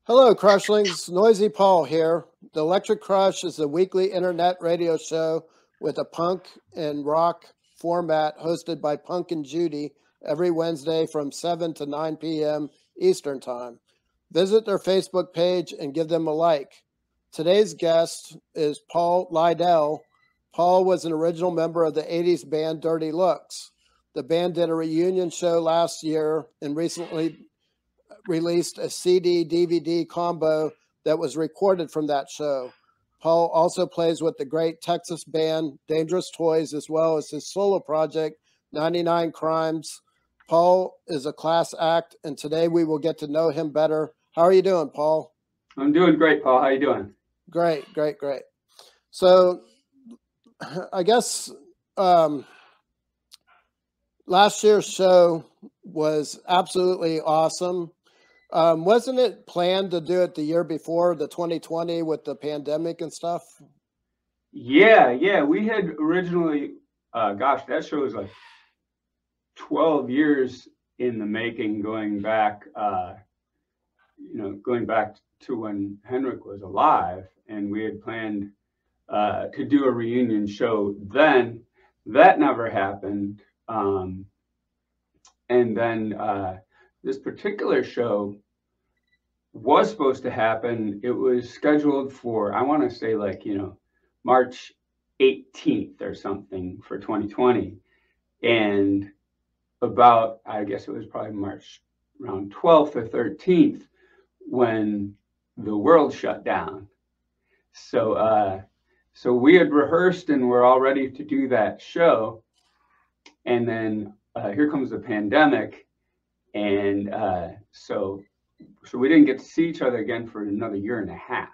Hello, Crushlings. Noisy Paul here. The Electric Crush is a weekly internet radio show with a punk and rock format hosted by Punk and Judy every Wednesday from 7 to 9 p.m. Eastern Time. Visit their Facebook page and give them a like. Today's guest is Paul Lidel. Paul was an original member of the 80s band Dirty Looks. The band did a reunion show last year and recently released a CD-DVD combo that was recorded from that show. Paul also plays with the great Texas band Dangerous Toys, as well as his solo project, 99 Crimes. Paul is a class act, and today we will get to know him better. How are you doing, Paul? I'm doing great, Paul. How are you doing? Great. So I guess last year's show was absolutely awesome. Wasn't it planned to do it the year before, the 2020, with the pandemic and stuff? Yeah. We had originally, that show was like 12 years in the making, going back to when Henrik was alive, and we had planned to do a reunion show then. That never happened. And then this particular show was supposed to happen. It was scheduled for, I want to say March 18th or something for 2020. And about, I guess it was probably March around 12th or 13th when the world shut down. So we had rehearsed and we're all ready to do that show. And then here comes the pandemic. And so we didn't get to see each other again for another year and a half.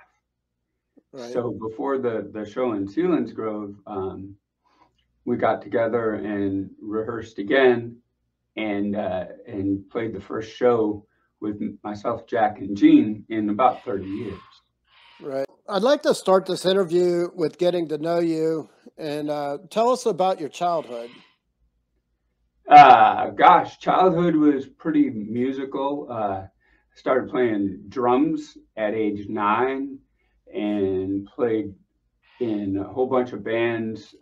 Right. So before the show in Selingsgrove, we got together and rehearsed again, and played the first show with myself, Jack, and Gene in about 30 years. Right. I'd like to start this interview with getting to know you, and tell us about your childhood. Childhood was pretty musical. Started playing drums at age 9 and played in a whole bunch of bands,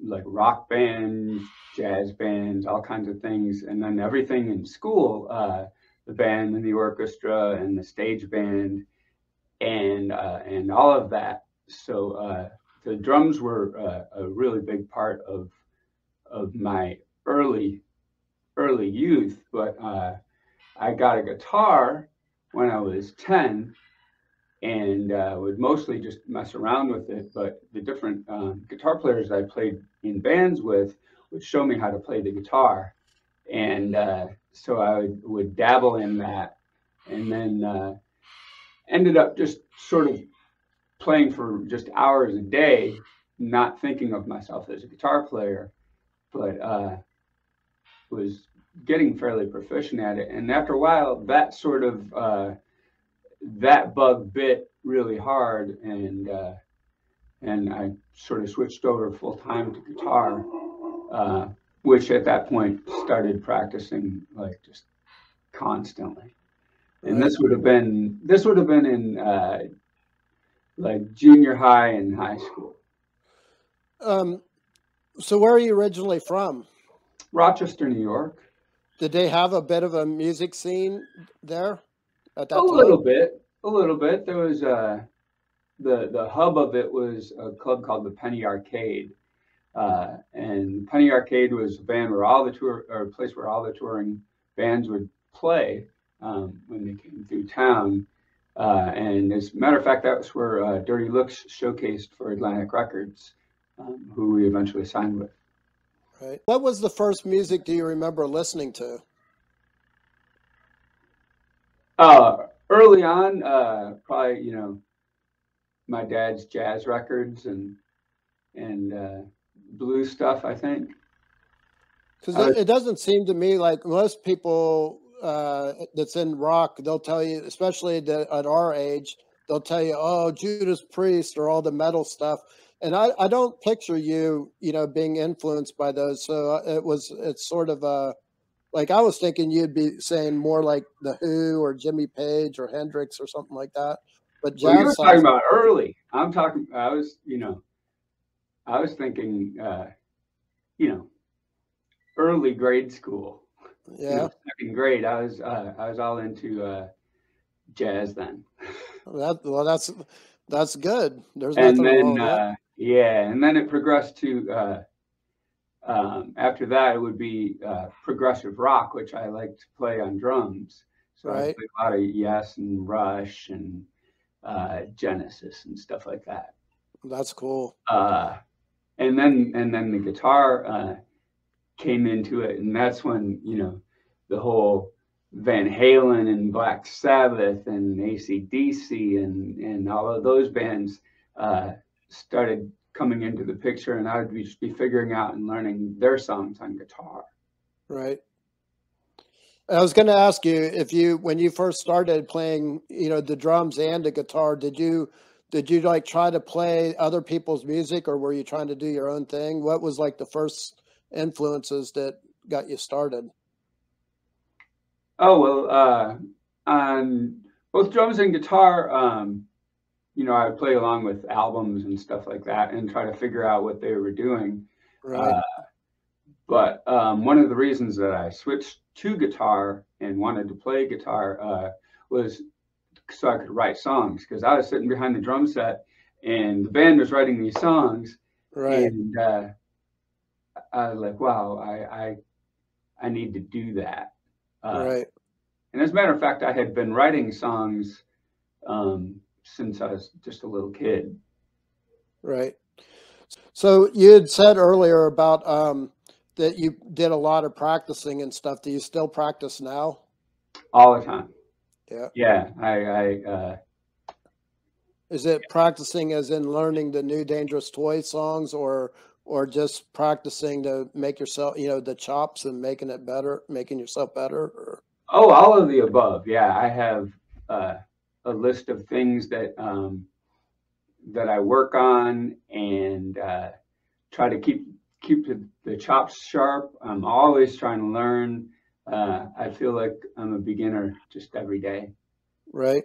like rock bands, jazz bands, all kinds of things. And then everything in school, the band and the orchestra and the stage band and all of that. So the drums were a really big part of my early youth, but I got a guitar when I was 10 and would mostly just mess around with it. But the different guitar players I played in bands with would show me how to play the guitar. And so I would dabble in that, and then ended up just sort of playing for just hours a day, not thinking of myself as a guitar player, but was getting fairly proficient at it. And after a while, that sort of that bug bit really hard, and I sort of switched over full time to guitar, which at that point started practicing like just constantly. And this would have been in like junior high and high school. So where are you originally from? Rochester, New York. Did they have a bit of a music scene there at that time? A little bit. There was the hub of it was a club called the Penny Arcade, and Penny Arcade was a band where a place where all the touring bands would play when they came through town. And as a matter of fact, that was where Dirty Looks showcased for Atlantic Records, who we eventually signed with. Right. What was the first music do you remember listening to? Early on, probably, my dad's jazz records and blues stuff, I think. Because it doesn't seem to me like most people that's in rock, they'll tell you, especially at our age, they'll tell you, oh, Judas Priest or all the metal stuff. And I don't picture you, being influenced by those. So it's sort of like I was thinking you'd be saying more like The Who or Jimmy Page or Hendrix or something like that. But Well, you were jazz talking sounds, about early. I was thinking, you know, early grade school. yeah. Second grade. I was all into jazz then. That's good. There's And nothing wrong then, with that. yeah, and then it progressed to, after that, it would be progressive rock, which I like to play on drums. So I Right, play a lot of Yes and Rush and Genesis and stuff like that. that's cool. Uh, and then the guitar came into it, and that's when the whole Van Halen and Black Sabbath and AC/DC and all of those bands started coming into the picture, and I would just be figuring out and learning their songs on guitar. Right. I was going to ask you when you first started playing, the drums and the guitar, did you like try to play other people's music, or were you trying to do your own thing? What was like the first influences that got you started? Oh well, on both drums and guitar, I would play along with albums and stuff like that, and try to figure out what they were doing. Right, Uh, But one of the reasons that I switched to guitar and wanted to play guitar was so I could write songs, because I was sitting behind the drum set and the band was writing these songs, right, and I was like, wow, I need to do that. right, And as a matter of fact, I had been writing songs since I was just a little kid. right. So you had said earlier about that you did a lot of practicing and stuff. Do you still practice now? All the time. Yeah. Yeah, Is it practicing as in learning the new Dangerous Toy songs, or just practicing to make yourself, the chops and making it better, making yourself better? Or, oh, all of the above. Yeah, I have a list of things that I work on, and try to keep the chops sharp. I'm always trying to learn. I feel like I'm a beginner just every day. right,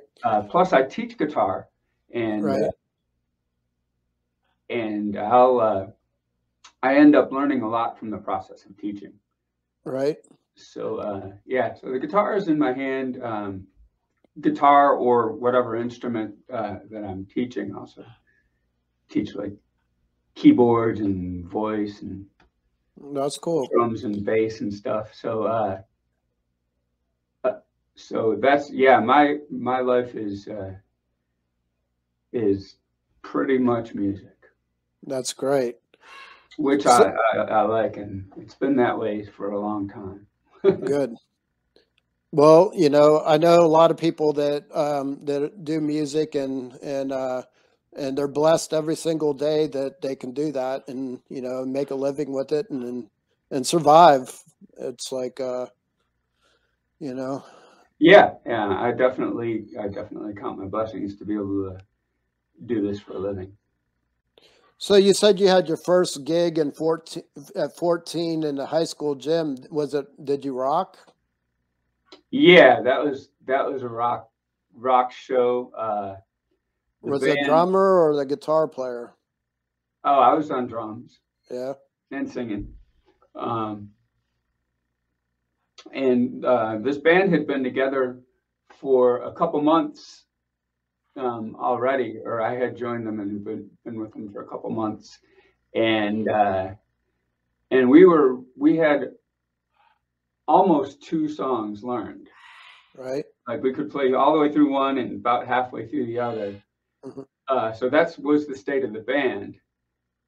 Plus, I teach guitar, and right, I end up learning a lot from the process of teaching. right, So yeah, so the guitar is in my hand. Guitar or whatever instrument that I'm teaching. Also teach like keyboards and voice and that's cool. drums and bass and stuff. So that's, yeah, my life is pretty much music, That's great. which So, I like, and it's been that way for a long time. good. Well, I know a lot of people that do music, and they're blessed every single day that they can do that, and make a living with it, and survive. It's like you know. Yeah, I definitely count my blessings to be able to do this for a living. So you said you had your first gig at 14 in the high school gym. Did you rock? Yeah, that was a rock show. The Was it band. drummer or the guitar player? Oh, I was on drums Yeah. and singing. Um, and this band had been together for a couple months already, or I had joined them and been with them for a couple months, and we had almost two songs learned. Right. Like we could play all the way through one and about halfway through the other. Mhm. So that was the state of the band.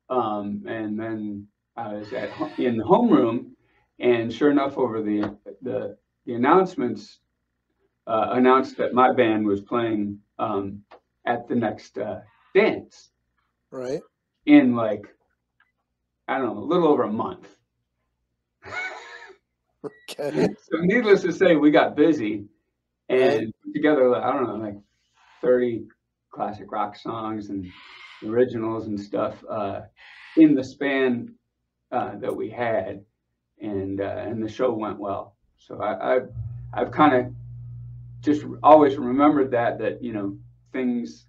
And then I was in the homeroom, and sure enough, over the announcements announced that my band was playing at the next dance Right. in, like, I don't know, a little over a month. Okay. So needless to say, we got busy Right. and put together, I don't know, like 30 classic rock songs, and originals and stuff in the span that we had, and the show went well. So I've kind of just always remembered that you know, things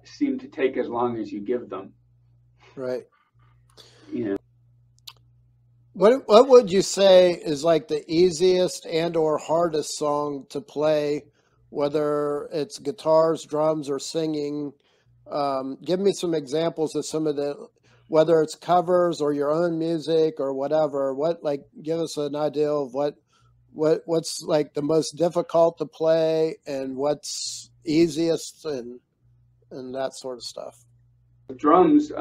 seem to take as long as you give them. Right. You know, What would you say is like the easiest and or hardest song to play, whether it's guitars, drums, or singing? Give me some examples of some of the, whether it's covers or your own music or whatever. What, like, give us an idea of what's like the most difficult to play and what's easiest and that sort of stuff. drums.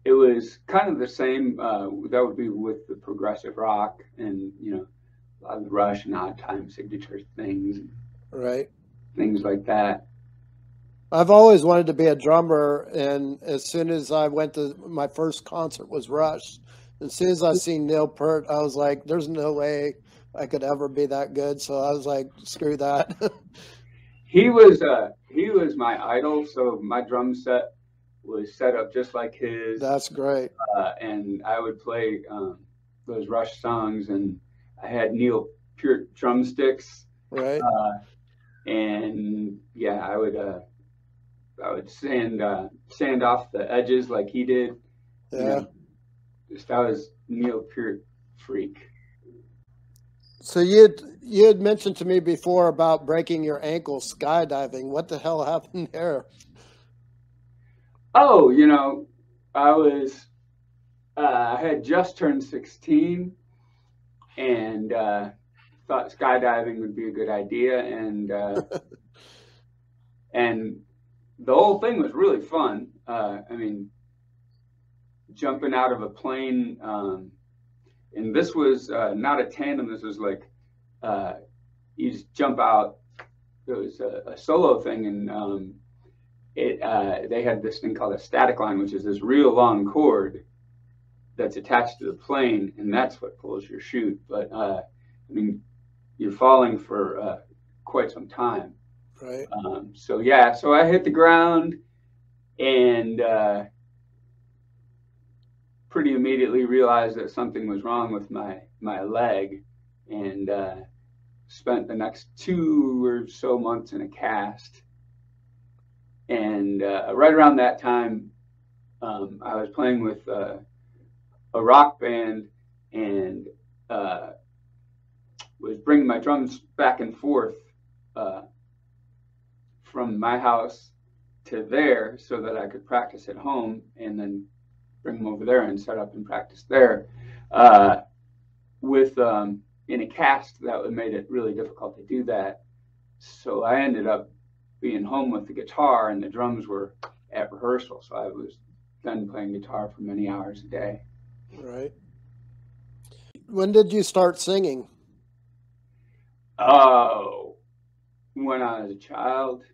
It was kind of the same. That would be with the progressive rock and, you know, a lot of the Rush and Odd Time Signature things, Right. things like that. I've always wanted to be a drummer, and as soon as I went to my first concert was Rush. As soon as I seen Neil Peart, I was like, "There's no way I could ever be that good." So I was like, "Screw that." He was my idol, so my drum set was set up just like his. That's great. And I would play those Rush songs, and I had Neil Peart drumsticks, Right. and yeah, I would sand off the edges like he did. Yeah. You know, I was Neil Peart freak. So you had mentioned to me before about breaking your ankle skydiving. What the hell happened there? Oh, you know, I had just turned 16 and thought skydiving would be a good idea, and the whole thing was really fun. I mean, jumping out of a plane, and this was not a tandem. This was like you just jump out. It was a solo thing, and they had this thing called a static line, which is this real long cord that's attached to the plane, and that's what pulls your chute. But I mean, you're falling for quite some time. Right. So yeah, so I hit the ground and pretty immediately realized that something was wrong with my leg, and spent the next 2 or so months in a cast. And right around that time, I was playing with a rock band and was bringing my drums back and forth from my house to there so that I could practice at home and then bring them over there and set up and practice there. With in a cast, that made it really difficult to do that. So I ended up being home with the guitar, and the drums were at rehearsal. So I was then playing guitar for many hours a day. Right. When did you start singing? Oh, when I was a child,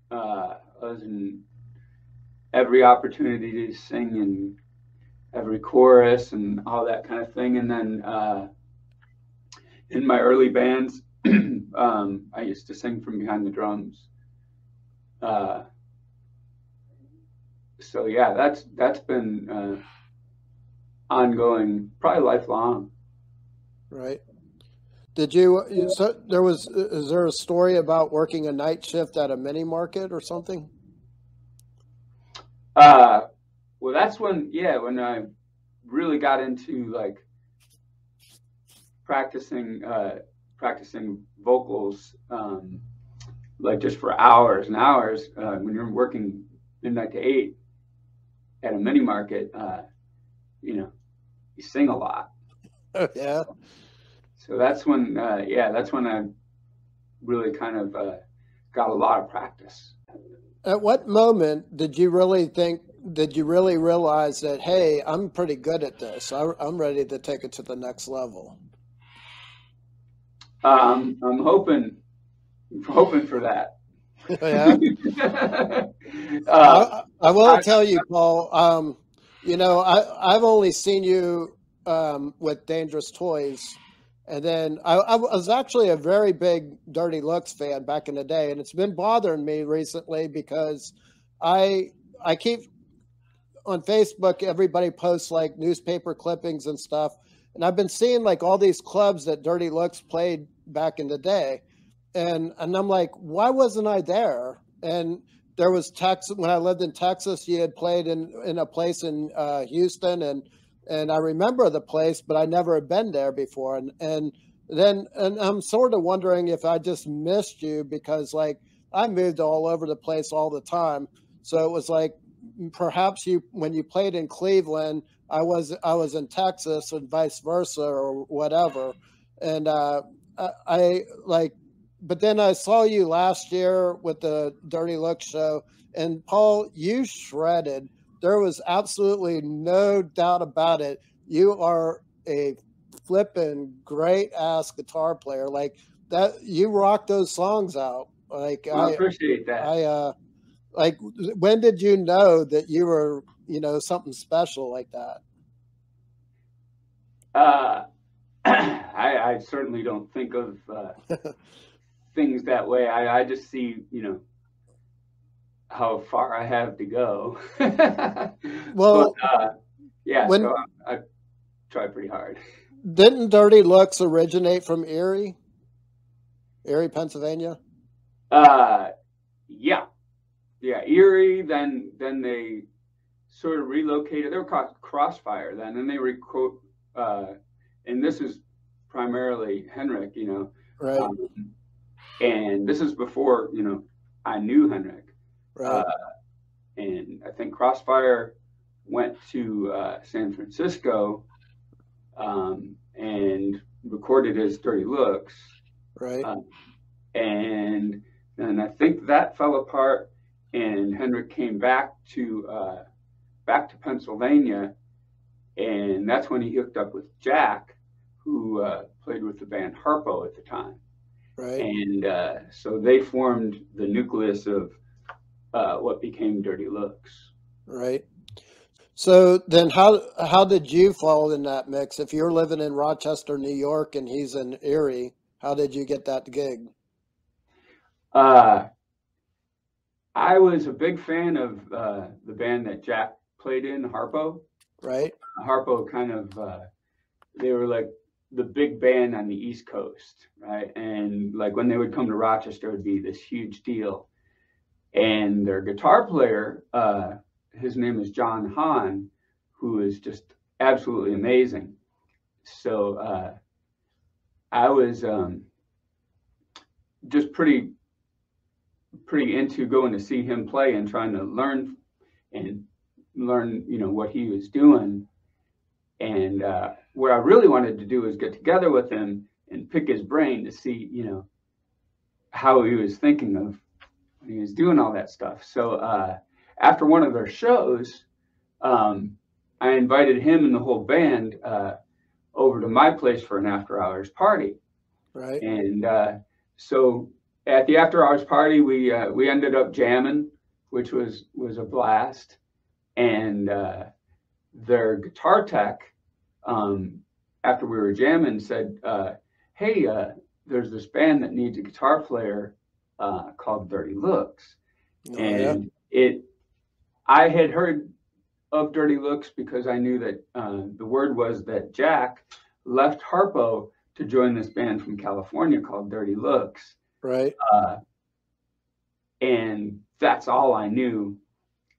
I was in every opportunity to sing in every chorus and all that kind of thing. And then in my early bands, I used to sing from behind the drums. So yeah, that's been ongoing, probably lifelong. Right. Is there a story about working a night shift at a mini market or something? Well, that's when I really got into like practicing vocals, like just for hours and hours. When you're working midnight to 8 at a mini market, you sing a lot. Yeah. So that's when I really kind of got a lot of practice. At what moment did you really realize that, hey, I'm pretty good at this. I'm ready to take it to the next level? I'm hoping for that. Yeah. I will tell you, Paul, I've only seen you with Dangerous Toys, And then I was actually a very big Dirty Looks fan back in the day, and it's been bothering me recently because I keep on Facebook, everybody posts like newspaper clippings and stuff. And I've been seeing like all these clubs that Dirty Looks played back in the day. And I'm like, why wasn't I there? And there was Texas when I lived in Texas. You had played in a place in Houston, and I remember the place, but I never had been there before. And I'm sort of wondering if I just missed you because like I moved all over the place all the time. So it was like perhaps you when you played in Cleveland, I was in Texas and vice versa or whatever. And I like but then I saw you last year with the Dirty Look show, and Paul, you shredded. There was absolutely no doubt about it. You are a flippin' great ass guitar player. Like that, you rock those songs out. Like Well, I appreciate that. like when did you know that you were, something special like that? I certainly don't think of things that way. I just see, how far I have to go. Well, but, yeah, when so I try pretty hard. didn't Dirty Looks originate from Erie, Pennsylvania? Yeah, Erie. Then they sort of relocated. They were called Crossfire then, and they and this is primarily Henrik, Right. And this is before I knew Henrik. Right. And I think Crossfire went to San Francisco and recorded his Dirty Looks. Right. And then I think that fell apart, and Henrik came back to Pennsylvania, and that's when he hooked up with Jack, who played with the band Harpo at the time. Right. And so they formed the nucleus of what became Dirty Looks. Right. So then how did you fall in that mix? If you're living in Rochester, New York, and he's in Erie, how did you get that gig? I was a big fan of the band that Jack played in, Harpo. Right. Harpo kind of, they were like the big band on the East Coast, right? And like when they would come to Rochester, it would be this huge deal. And their guitar player, his name is John Hahn, who is just absolutely amazing. So I was just pretty into going to see him play and trying to learn, what he was doing. And what I really wanted to do was get together with him and pick his brain to see, how he was thinking of when he was doing all that stuff. So after one of their shows, I invited him and the whole band over to my place for an after-hours party. Right. And so at the after-hours party, we ended up jamming, which was a blast. And their guitar tech, after we were jamming, said, "Hey, there's this band that needs a guitar player called Dirty Looks." Oh, And yeah. I had heard of Dirty Looks because I knew that the word was that Jack left Harpo to join this band from California called Dirty Looks. Right. And that's all I knew.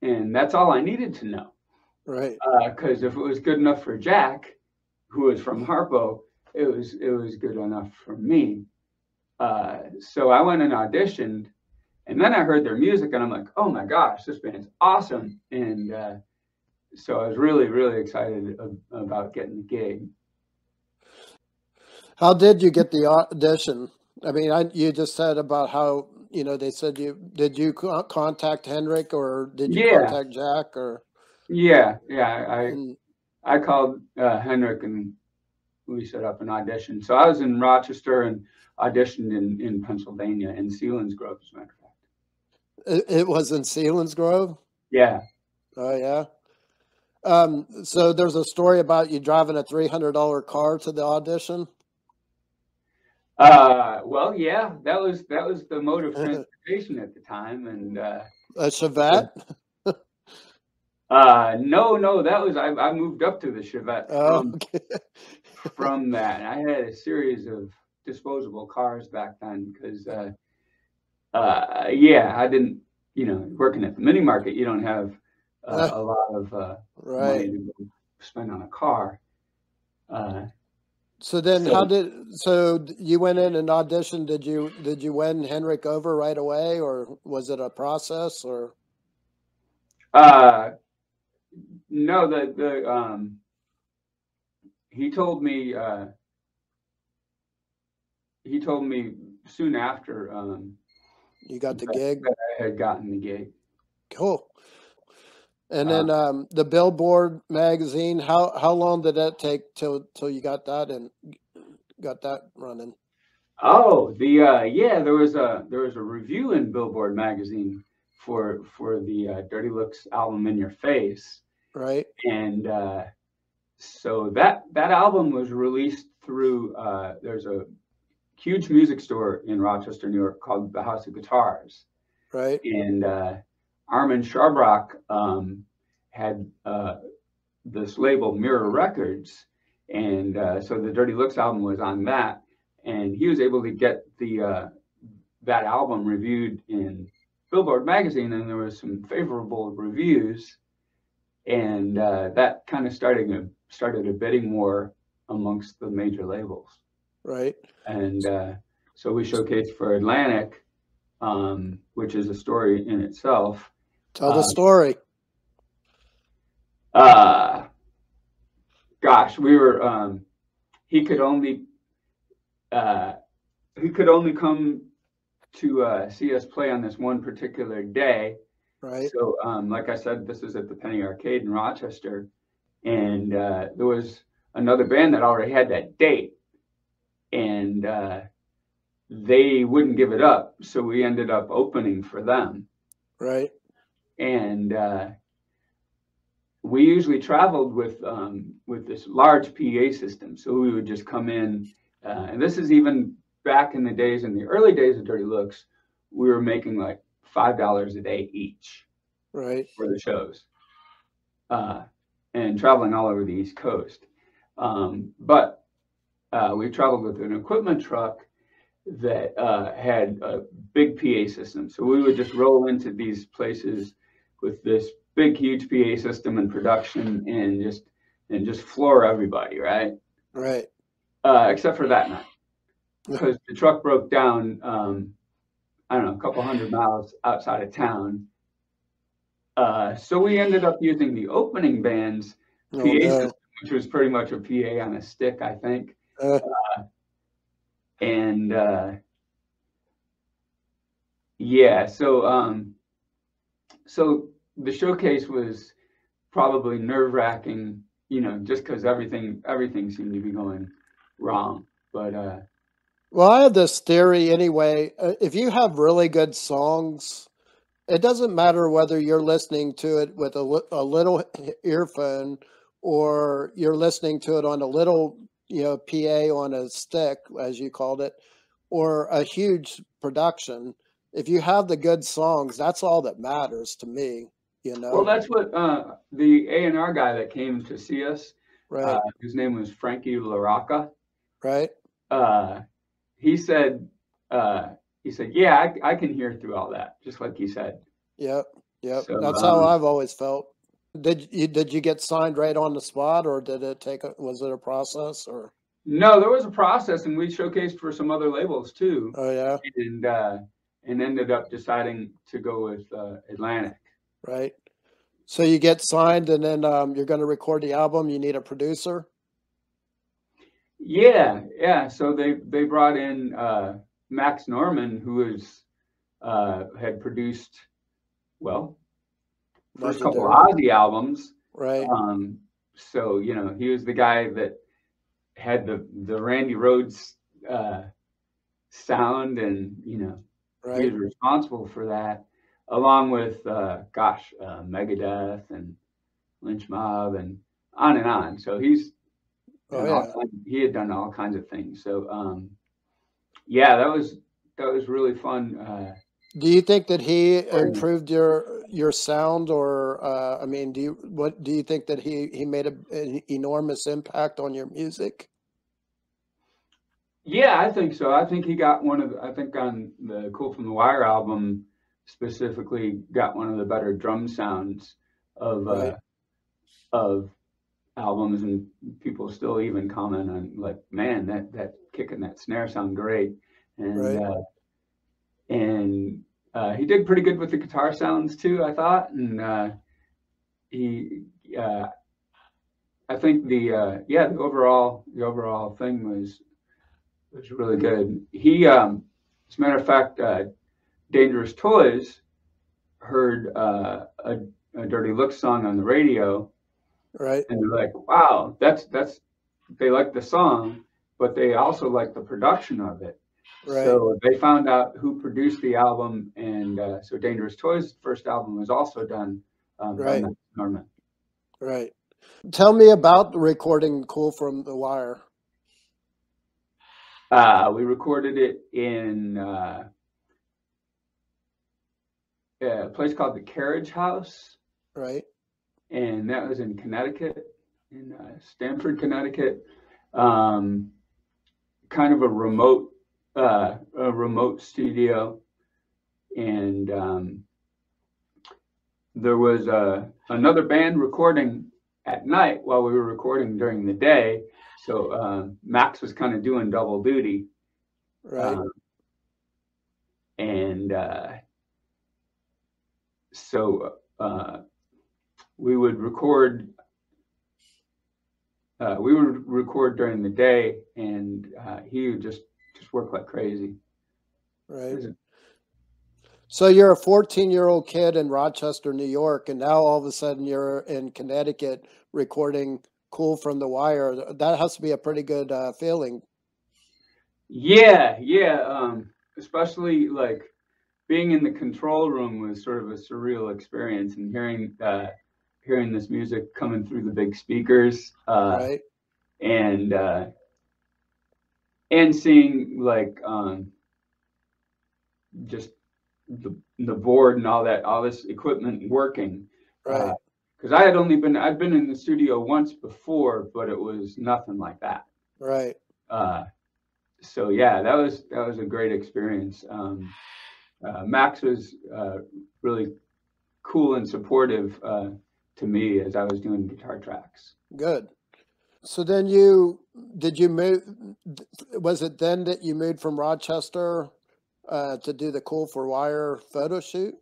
And that's all I needed to know. Right. Because if it was good enough for Jack, who was from Harpo, it was good enough for me. So I went and auditioned, and then I heard their music, and I'm like, oh my gosh, this band's awesome. And so I was really, really excited about getting the gig. How did you get the audition? I mean, you just said about how, they said did you contact Henrik or did you contact Jack or? Yeah. I called Henrik and we set up an audition. So I was in Rochester and auditioned in Pennsylvania, in Selingsgrove, as a matter of fact. It was in Selingsgrove? Yeah. Oh, yeah. So there's a story about you driving a $300 car to the audition? Well, yeah, that was the mode of transportation at the time, and A Chevette? no, that was I moved up to the Chevette Oh, okay. from that. I had a series of disposable cars back then because yeah, I didn't, working at the mini market, you don't have a lot of money Right. to go spend on a car. Uh, So then so you went in and auditioned, did you win Henrik over right away, or was it a process, or? uh, no, he told me he told me soon after You got the that, gig? that I had gotten the gig. Cool. And Uh, then the Billboard magazine, how long did that take till you got that and got that running? oh, yeah, there was a review in Billboard magazine for the Dirty Looks album In Your Face, Right, and so that album was released through there's a huge music store in Rochester, New York called the House of Guitars, right, and Armin Sharbrock had this label Mirror Records, and so the Dirty Looks album was on that, and he was able to get the that album reviewed in Billboard magazine, and there was some favorable reviews, and that kind of started a bidding war amongst the major labels, right. and so we showcased for Atlantic, which is a story in itself. Tell the story. Uh, Gosh, we were he could only uh, he could only come to see us play on this one particular day. Right, So, like I said, this is at the Penny Arcade in Rochester, and there was another band that already had that date, and they wouldn't give it up. So we ended up opening for them, right, and we usually traveled with this large PA system. So we would just come in, and this is even back in the days, in the early days of Dirty Looks, we were making like $5 a day each right, for the shows, and traveling all over the East Coast. But we traveled with an equipment truck that had a big PA system. So we would just roll into these places with this big, huge PA system and production, and just floor everybody, right? right. Except for that night, because the truck broke down. I don't know, a couple hundred miles outside of town. So we ended up using the opening band's Oh PA no. system, which was pretty much a PA on a stick, I think. Uh, And yeah, so the showcase was probably nerve-wracking, just because everything seemed to be going wrong. But well, I have this theory anyway. If you have really good songs, it doesn't matter whether you're listening to it with a little earphone or you're listening to it on a little, PA on a stick, as you called it, or a huge production. If you have the good songs, that's all that matters to me, you well, know? that's what the A&R guy that came to see us, Right, whose name was Frankie LaRocca, right. uh, he said, yeah, I can hear through all that, just like you said. Yep, yep. So That's how I've always felt. Did you get signed right on the spot, or did it was it a process, or? no, there was a process, and we showcased for some other labels too, Oh yeah, and ended up deciding to go with Atlantic. right. So you get signed, and then you're going to record the album. You need a producer. Yeah. So they brought in Max Norman, who had produced, well, first couple of Legendary, Ozzy albums. right, So he was the guy that had the Randy Rhoads sound, and he right. was responsible for that, along with Megadeth and Lynch Mob and on and on. So Oh he yeah, had done all kinds of things. So yeah, that was really fun. Do you think that he improved your sound, or I mean, what do you think that he made an enormous impact on your music? Yeah, I think so. I think he got one of I think on the Cool from the Wire album specifically got one of the better drum sounds Right, of albums, and people still even comment on like, man, that kick and that snare sound great, and right, and he did pretty good with the guitar sounds too, I thought, and he I think the overall thing was really good. He as a matter of fact, Dangerous Toys heard a Dirty Looks song on the radio, right, and they're like, wow, that's they like the song, but they also like the production of it. right, So they found out who produced the album, and so Dangerous Toys' first album was also done by right, Max Norman. right. Tell me about recording "Cool from the Wire." We recorded it in a place called the Carriage House, Right, and that was in Connecticut, in Stamford, Connecticut. Um, Kind of a remote studio, and there was another band recording at night while we were recording during the day. So Max was kind of doing double duty, right, um, and so we would record. We would record during the day, and he would just work like crazy. right. So you're a 14-year-old kid in Rochester, New York, and now all of a sudden you're in Connecticut recording "Cool from the Wire." That has to be a pretty good feeling. Yeah, yeah. Especially like being in the control room was sort of a surreal experience, and hearing this music coming through the big speakers, Right, and and seeing like just the board and all this equipment working. right, Because I'd been in the studio once before, but it was nothing like that. right. Uh, so yeah, that was a great experience. Max was really cool and supportive to me as I was doing guitar tracks. Good. So then did you move? Was it then that you moved from Rochester to do the Cool for Wire photo shoot?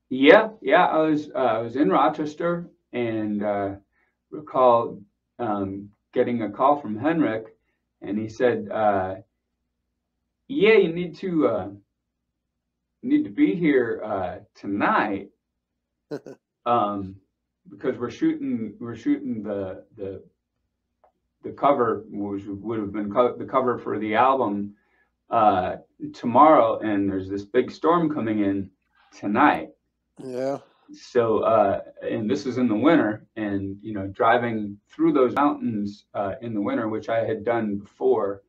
Yeah, yeah, I was in Rochester, and recall getting a call from Henrik, and he said, "Yeah, you need to be here tonight." Because we're shooting the cover, which would have been the cover for the album tomorrow, and there's this big storm coming in tonight. Yeah, So and this is in the winter, and you know, driving through those mountains in the winter, which I had done before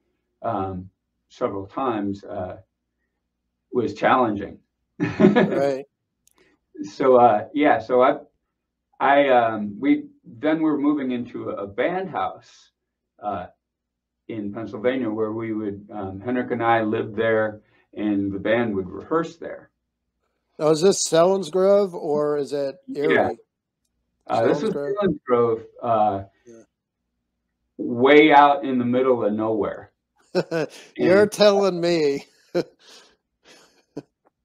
several times, was challenging. right, So yeah, so we then were moving into a band house in Pennsylvania, where we would Henrik and I lived there, and the band would rehearse there. now is this Selingsgrove or is it Yeah, Erie? this is Selingsgrove. Selingsgrove, Yeah. way out in the middle of nowhere. You're And telling me.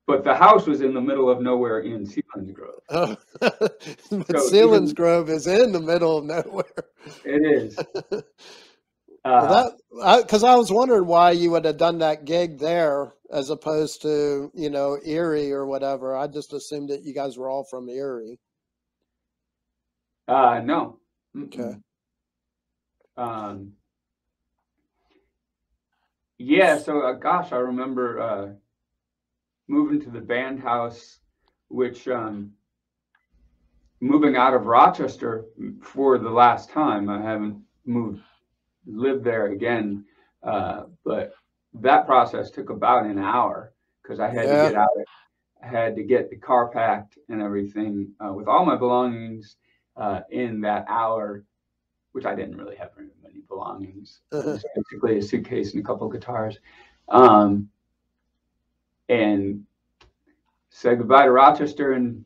but the house was in the middle of nowhere in Selingsgrove. Oh, but So even Selingsgrove is in the middle of nowhere. it is. Well, because I was wondering why you would have done that gig there as opposed to, Erie or whatever. I just assumed that you guys were all from Erie. No. Okay. Um, yeah, so gosh, I remember moving to the band house, which moving out of Rochester for the last time. I haven't lived there again But that process took about an hour because I had to Yeah. get out. I had to get the car packed and everything with all my belongings in that hour, which I didn't really have very many belongings. It was basically a suitcase and a couple of guitars. And said goodbye to Rochester and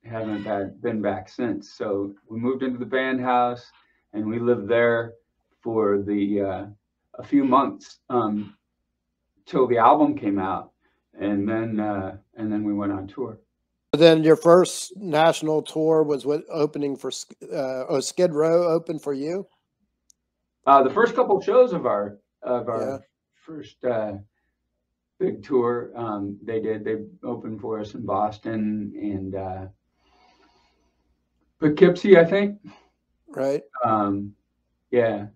haven't been back since. So we moved into the band house and we lived there for a few months till the album came out, and then we went on tour. Then your first national tour was with opening for Skid Row opened for you. The first couple shows of our Yeah. first big tour, they opened for us in Boston and Poughkeepsie, I think. Right. Yeah.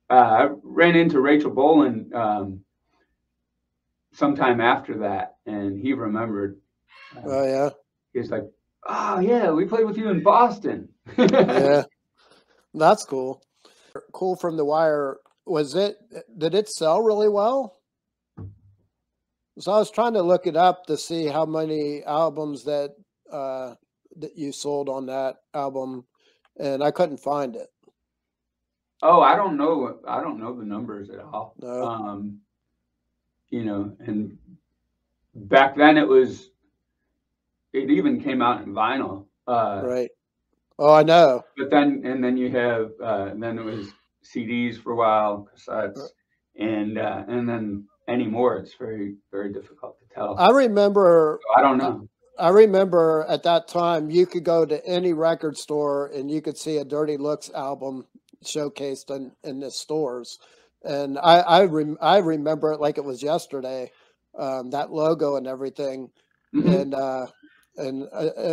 I ran into Rachel Bolan sometime after that, and he remembered. Oh yeah. He's like, "Oh yeah, we played with you in Boston." Yeah, that's cool. Cool from the Wire. Did it sell really well? So I was trying to look it up to see how many albums that you sold on that album, and I couldn't find it. Oh, I don't know the numbers at all. No. You know, and back then it even came out in vinyl. Right. Oh, I know. But then you have then it was CDs for a while, cassettes, and then anymore it's very, very difficult to tell. I remember. So I don't know. I remember at that time you could go to any record store and you could see a Dirty Looks album showcased in the stores, and I remember it like it was yesterday, that logo and everything, Mm-hmm. and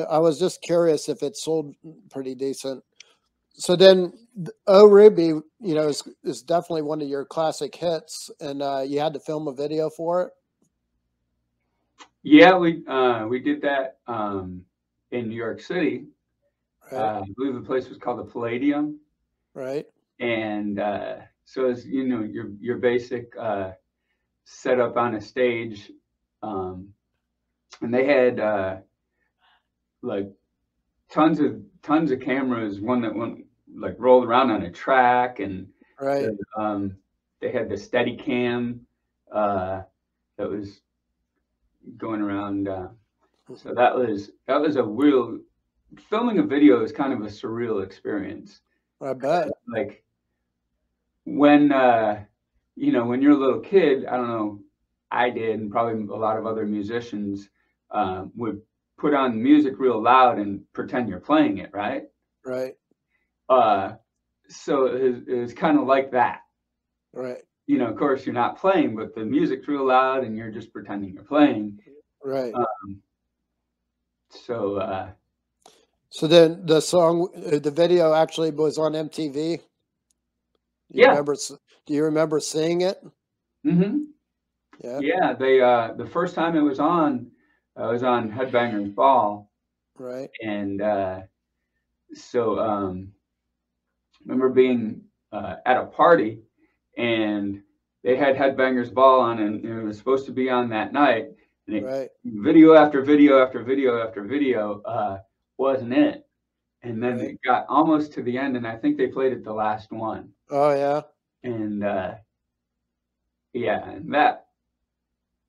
I was just curious if it sold pretty decent. So then, Oh Ruby, you know, is definitely one of your classic hits, and you had to film a video for it. Yeah, we did that in New York City. Right. I believe the place was called the Palladium. Right. And so it's, you know, your basic setup on a stage, and they had like tons of cameras. One that went like rolled around on a track, and Right. they had the Steadicam that was going around. So that was a real filming a video is kind of a surreal experience. I bet. Like when you know, when you're a little kid, I don't know, I did, and probably a lot of other musicians would put on music real loud and pretend you're playing it, right? Right. So it was kind of like that. Right. You know, of course, you're not playing, but the music's real loud, and you're just pretending you're playing. Right. So So then the video actually was on MTV. Yeah. Do you remember seeing it? Mm-hmm. Yeah. Yeah. They the first time it was on Headbangers Ball. Right. And so remember being at a party, and they had Headbangers Ball on, and it was supposed to be on that night. And Right. video after video after video after video wasn't it. And then Right. it got almost to the end, and I think they played it the last one. Oh yeah. And yeah, and that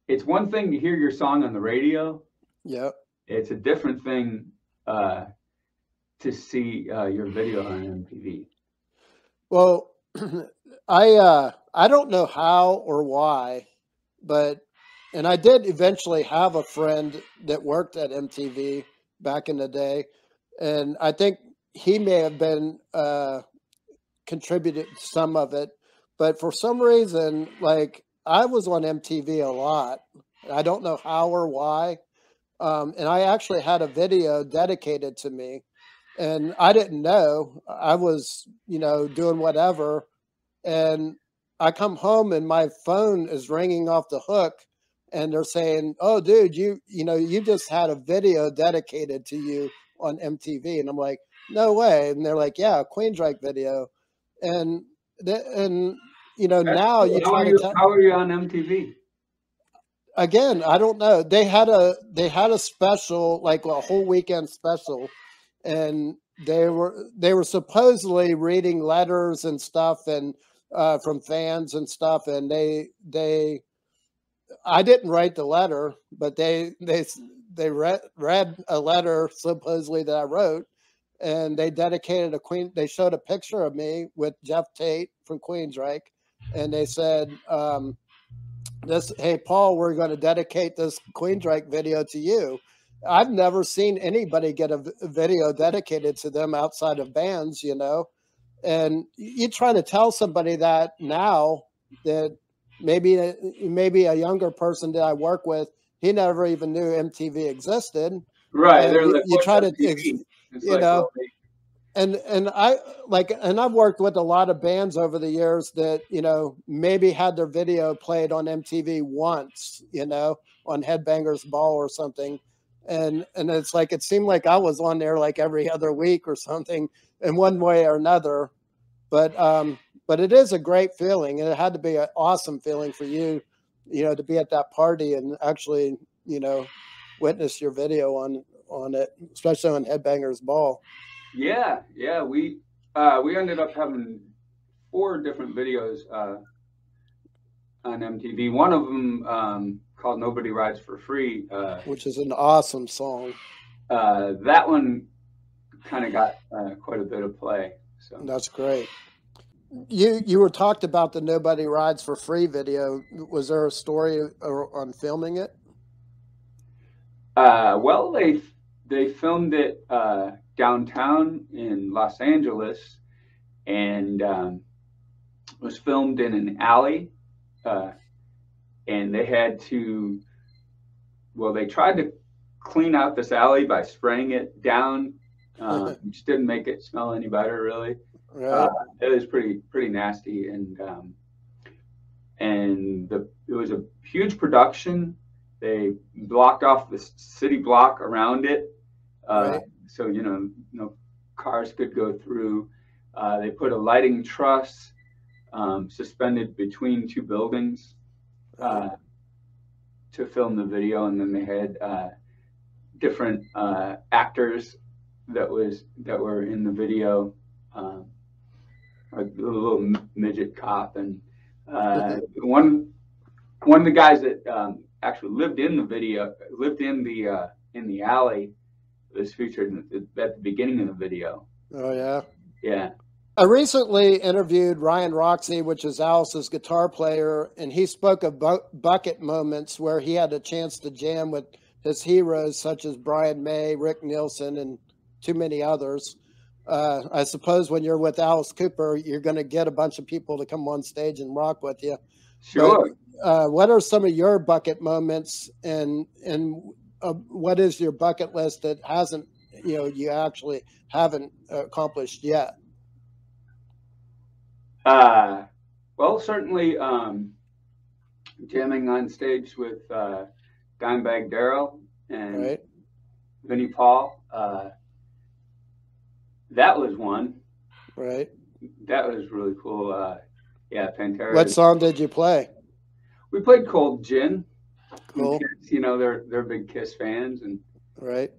it's one thing to hear your song on the radio. Yep. It's a different thing to see your video on MTV. Well, I don't know how or why, and I did eventually have a friend that worked at MTV back in the day, and I think he may have been contributed to some of it, but for some reason, like I was on MTV a lot. I don't know how or why. And I actually had a video dedicated to me, and I didn't know. I was, you know, doing whatever, and I come home and my phone is ringing off the hook, and they're saying, "Oh, dude, you know, you just had a video dedicated to you on MTV," and I'm like, "No way!" And they're like, "Yeah, a Queensryche video," and you know, That's now cool. you try to tell. How are you on MTV? Again, I don't know. They had a special, like a whole weekend special, and they were supposedly reading letters and stuff, and from fans and stuff, and they I didn't write the letter, but they read a letter supposedly that I wrote, and they dedicated a Queen. They showed a picture of me with Jeff Tate from Queensryche, and they said, "Hey Paul, we're going to dedicate this Queensryche video to you." I've never seen anybody get a video dedicated to them outside of bands, you know. And you try to tell somebody that now, that maybe a younger person that I work with, he never even knew MTV existed. Right. And They're like, you what's try to, MTV? It's you like, know, well, and I've worked with a lot of bands over the years that, you know, maybe had their video played on MTV once, you know, on Headbangers Ball or something. And it's like, it seemed like I was on there like every other week or something in one way or another. But it is a great feeling, and it had to be an awesome feeling for you, you know, to be at that party and actually, you know, witness your video on it, especially on Headbangers Ball. yeah, yeah. We ended up having 4 different videos on MTV. One of them called "Nobody Rides for Free," Which is an awesome song. that one kind of got quite a bit of play. So That's great. You were talked about the Nobody Rides for Free video. Was there a story on filming it? well, they filmed it downtown in Los Angeles, and it was filmed in an alley, and they had to. Well, they tried to clean out this alley by spraying it down, which didn't make it smell any better, really. Right. It was pretty nasty, and it was a huge production. They blocked off the city block around it, Right. so no cars could go through. They put a lighting truss suspended between 2 buildings to film the video, and then they had different actors that were in the video. A little midget cop, and one of the guys that actually lived in the alley, was featured at the beginning of the video. Oh yeah. Yeah. I recently interviewed Ryan Roxy, which is Alice's guitar player, and he spoke of bucket moments where he had a chance to jam with his heroes such as Brian May, Rick Nielsen, and too many others. I suppose when you're with Alice Cooper, you're going to get a bunch of people to come on stage and rock with you. Sure. But, what are some of your bucket moments, and what is your bucket list that hasn't, you actually haven't accomplished yet? Well, certainly jamming on stage with Dimebag Darrell and Right. Vinnie Paul. That was one. Right. That was really cool. Yeah, Pantera. What song did you play? We played Cold Gin. Cool. Kiss, they're big Kiss fans, and Right.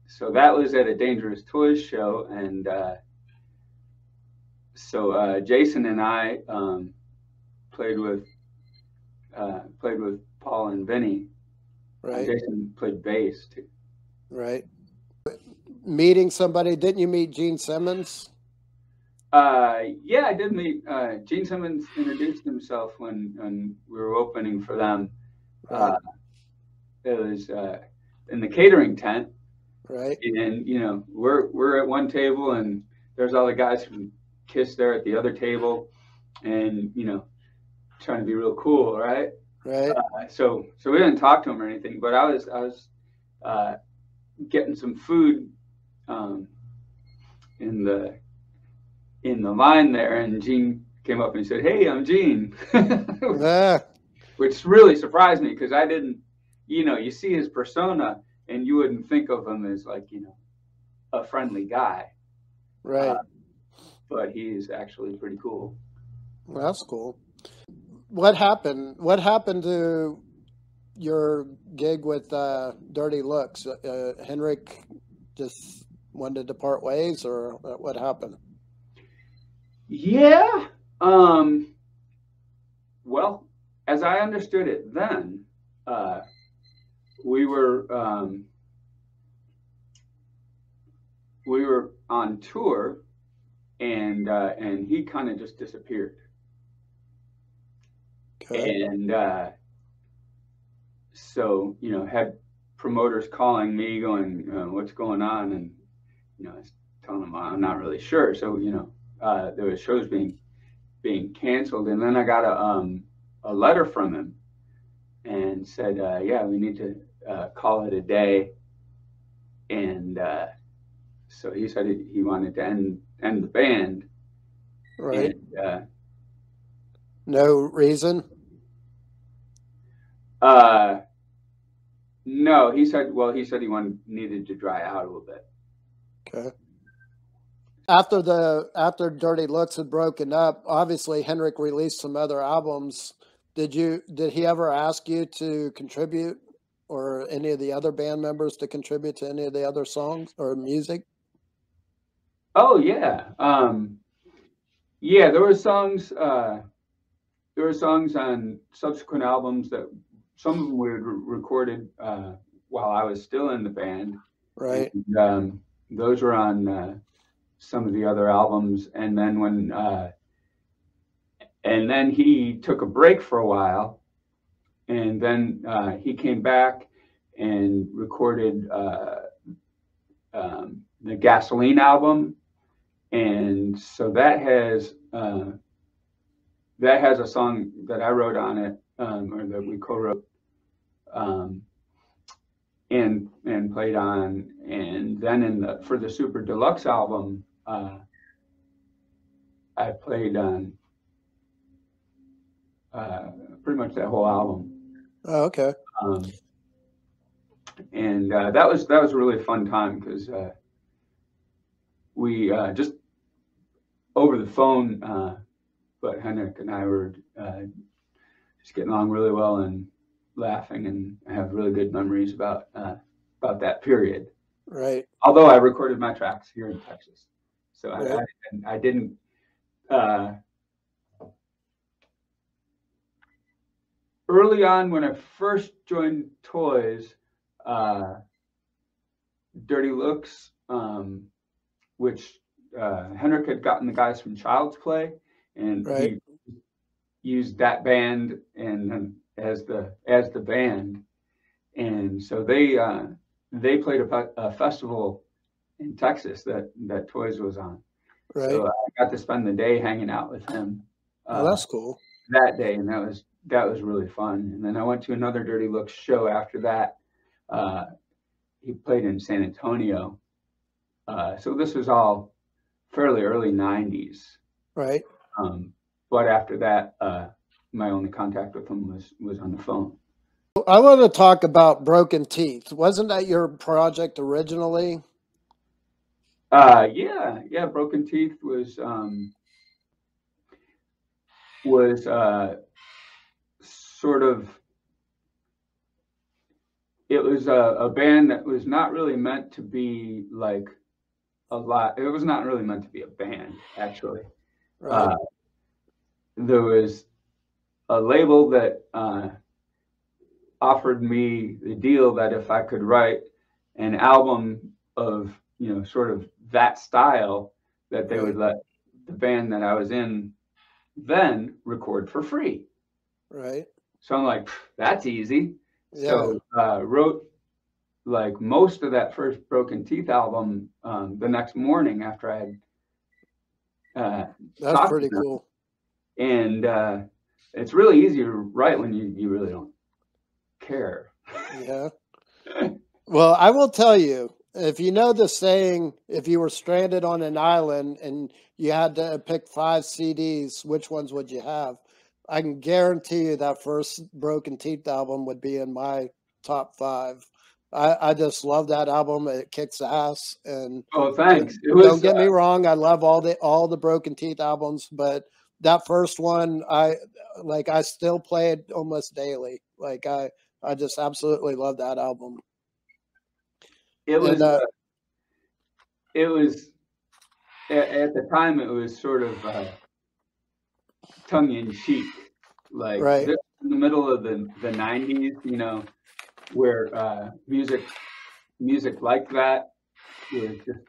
so that was at a Dangerous Toys show, and so Jason and I played with Paul and Vinny. Right. Jason played bass too. Right. Meeting somebody, didn't you meet Gene Simmons? Yeah, I did meet Gene Simmons. Introduced himself when we were opening for them. Right. It was in the catering tent. Right. And we're at one table, and there's all the guys from Kiss there at the other table, and trying to be real cool, right? Right. So we didn't talk to him or anything, but I was getting some food in the line there, and Gene came up and said, "Hey, I'm Gene," which really surprised me, because I didn't, you see his persona and you wouldn't think of him as like a friendly guy, right? But he is actually pretty cool. Well, that's cool. What happened? What happened to your gig with Dirty Looks? Henrik just wanted to part ways, or what happened? Yeah. Well, as I understood it then, we were on tour, and he kind of just disappeared. Okay. And so, had promoters calling me going, what's going on? And, I was telling them I'm not really sure. So, there were shows being canceled. And then I got a letter from him and said, yeah, we need to call it a day. And so he said he wanted to end the band. Right. And, no reason? No, he said he needed to dry out a little bit. Okay. After Dirty Looks had broken up, obviously Henrik released some other albums. Did he ever ask you to contribute, or any of the other band members to contribute to any of the other songs or music? Oh yeah. Yeah, there were songs on subsequent albums that some of them were recorded while I was still in the band. Right. And, those were on some of the other albums. And then and then he took a break for a while, and then he came back and recorded the Gasoline album. And so that has a song that I wrote on it, or that we co-wrote, and played on. And then for the Super Deluxe album, I played on pretty much that whole album. Oh, okay. And that was a really fun time, because we just over the phone, but Henrik and I were just getting along really well and laughing, and I have really good memories about that period. Right. Although I recorded my tracks here in Texas, so Right. I didn't. Early on, when I first joined Toys, Dirty Looks, which Henrik had gotten the guys from Child's Play, and Right. he used that band and as the band, and so they played a festival in Texas that Toys was on. Right. So I got to spend the day hanging out with him. Well, that's cool. That day, and that was really fun. And then I went to another Dirty Looks show after that. He played in San Antonio. So this was all fairly early 90s. Right. But after that, my only contact with him was on the phone. I want to talk about Broken Teeth. Wasn't that your project originally? Yeah. Broken Teeth was sort of, it was a band that was not really meant to be like a lot. It was not really meant to be a band, actually. Right. There was a label that offered me the deal that if I could write an album of, sort of that style, that they would let the band that I was in then record for free. Right. So I'm like, that's easy. Yeah. So wrote like most of that first Broken Teeth album the next morning after I had That's pretty cool. And it's really easy to write when you really don't care. Yeah. Well, I will tell you, if you know the saying, if you were stranded on an island and you had to pick 5 CDs, which ones would you have? I can guarantee you that first Broken Teeth album would be in my top 5. I just love that album. It kicks ass. And oh, thanks. Don't get me wrong, I love all the Broken Teeth albums, but that first one, I still play it almost daily. Like I just absolutely love that album. It was, And it was at the time, it was sort of tongue in cheek, like right, this in the middle of the 90s, you know, where music like that was just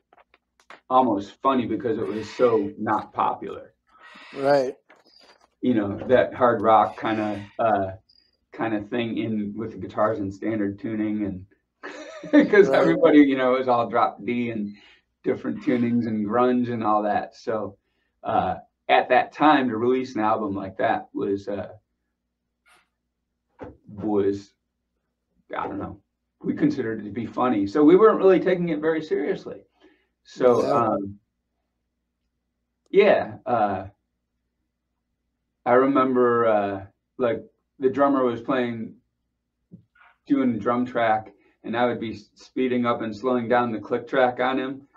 almost funny because it was so not popular. right, You know, that hard rock kind of thing in with the guitars in standard tuning, and because right, everybody, you know, is all drop D and different tunings and grunge and all that. So at that time, to release an album like that was I don't know, we considered it to be funny, so we weren't really taking it very seriously. So yeah. I remember like the drummer was doing the drum track, and I would be speeding up and slowing down the click track on him.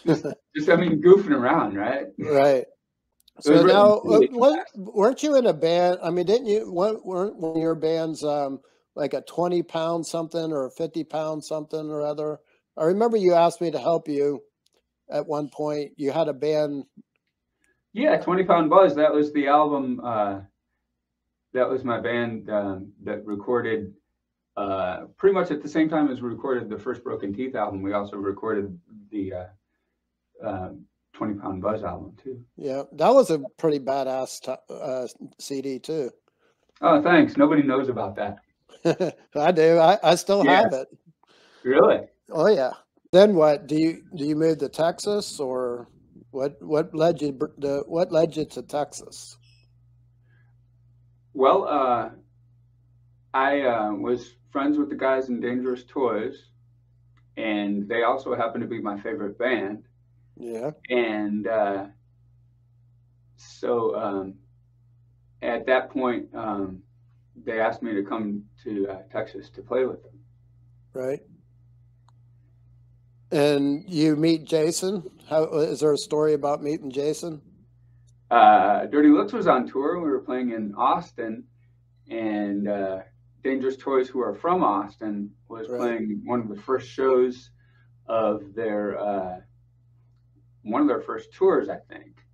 Just I mean, goofing around, right? Right. So now, weren't you in a band? I mean, didn't you? Weren't one of your bands like a 20-pound something or a 50-pound something or other? I remember you asked me to help you at one point. You had a band. Yeah, 20-Pound Buzz. That was the album. That was my band that recorded pretty much at the same time as we recorded the first Broken Teeth album. We also recorded the 20-Pound Buzz album too. Yeah, that was a pretty badass CD too. Oh, thanks. Nobody knows about that. I do. I still have it. Really? Oh yeah. Then what? Do you move to Texas, or what led you to Texas? Well, I was friends with the guys in Dangerous Toys, and they also happen to be my favorite band. Yeah. And so at that point, they asked me to come to Texas to play with them. Right. And you meet Jason. How is there a story about meeting Jason? Dirty Looks was on tour. We were playing in Austin, and Dangerous Toys, who are from Austin, was playing one of the first shows of their one of their first tours, I think.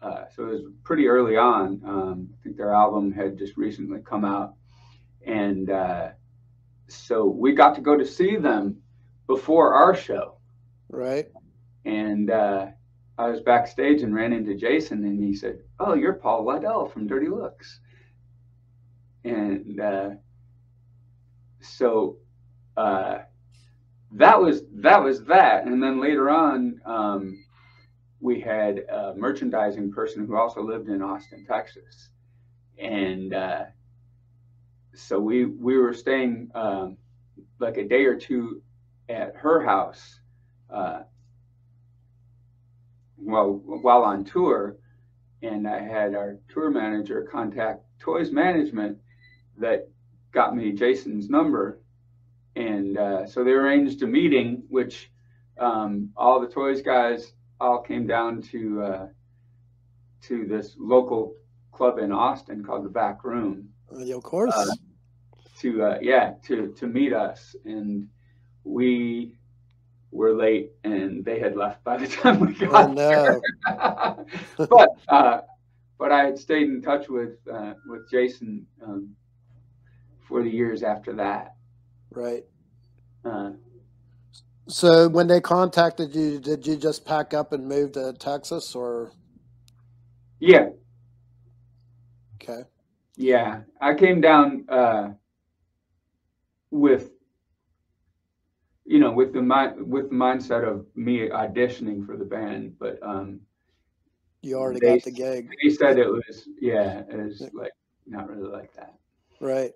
So it was pretty early on. I think their album had just recently come out, and so we got to go to see them before our show. Right. And I was backstage and ran into Jason, and he said, "Oh, you're Paul Lidel from Dirty Looks." And so that was that. And then later on, we had a merchandising person who also lived in Austin, Texas, and so we were staying like a day or two at her house while on tour, and I had our tour manager contact Toys Management that got me Jason's number, and so they arranged a meeting, which all the Toys guys all came down to this local club in Austin called the Back Room. Of course. To meet us, and we were late, and they had left by the time we got there. But I had stayed in touch with Jason for the years after that. Right. So when they contacted you, did you just pack up and move to Texas, or? Yeah. Okay. Yeah, I came down with the mindset of me auditioning for the band, but you already got the gig. They said it was like not really like that. Right.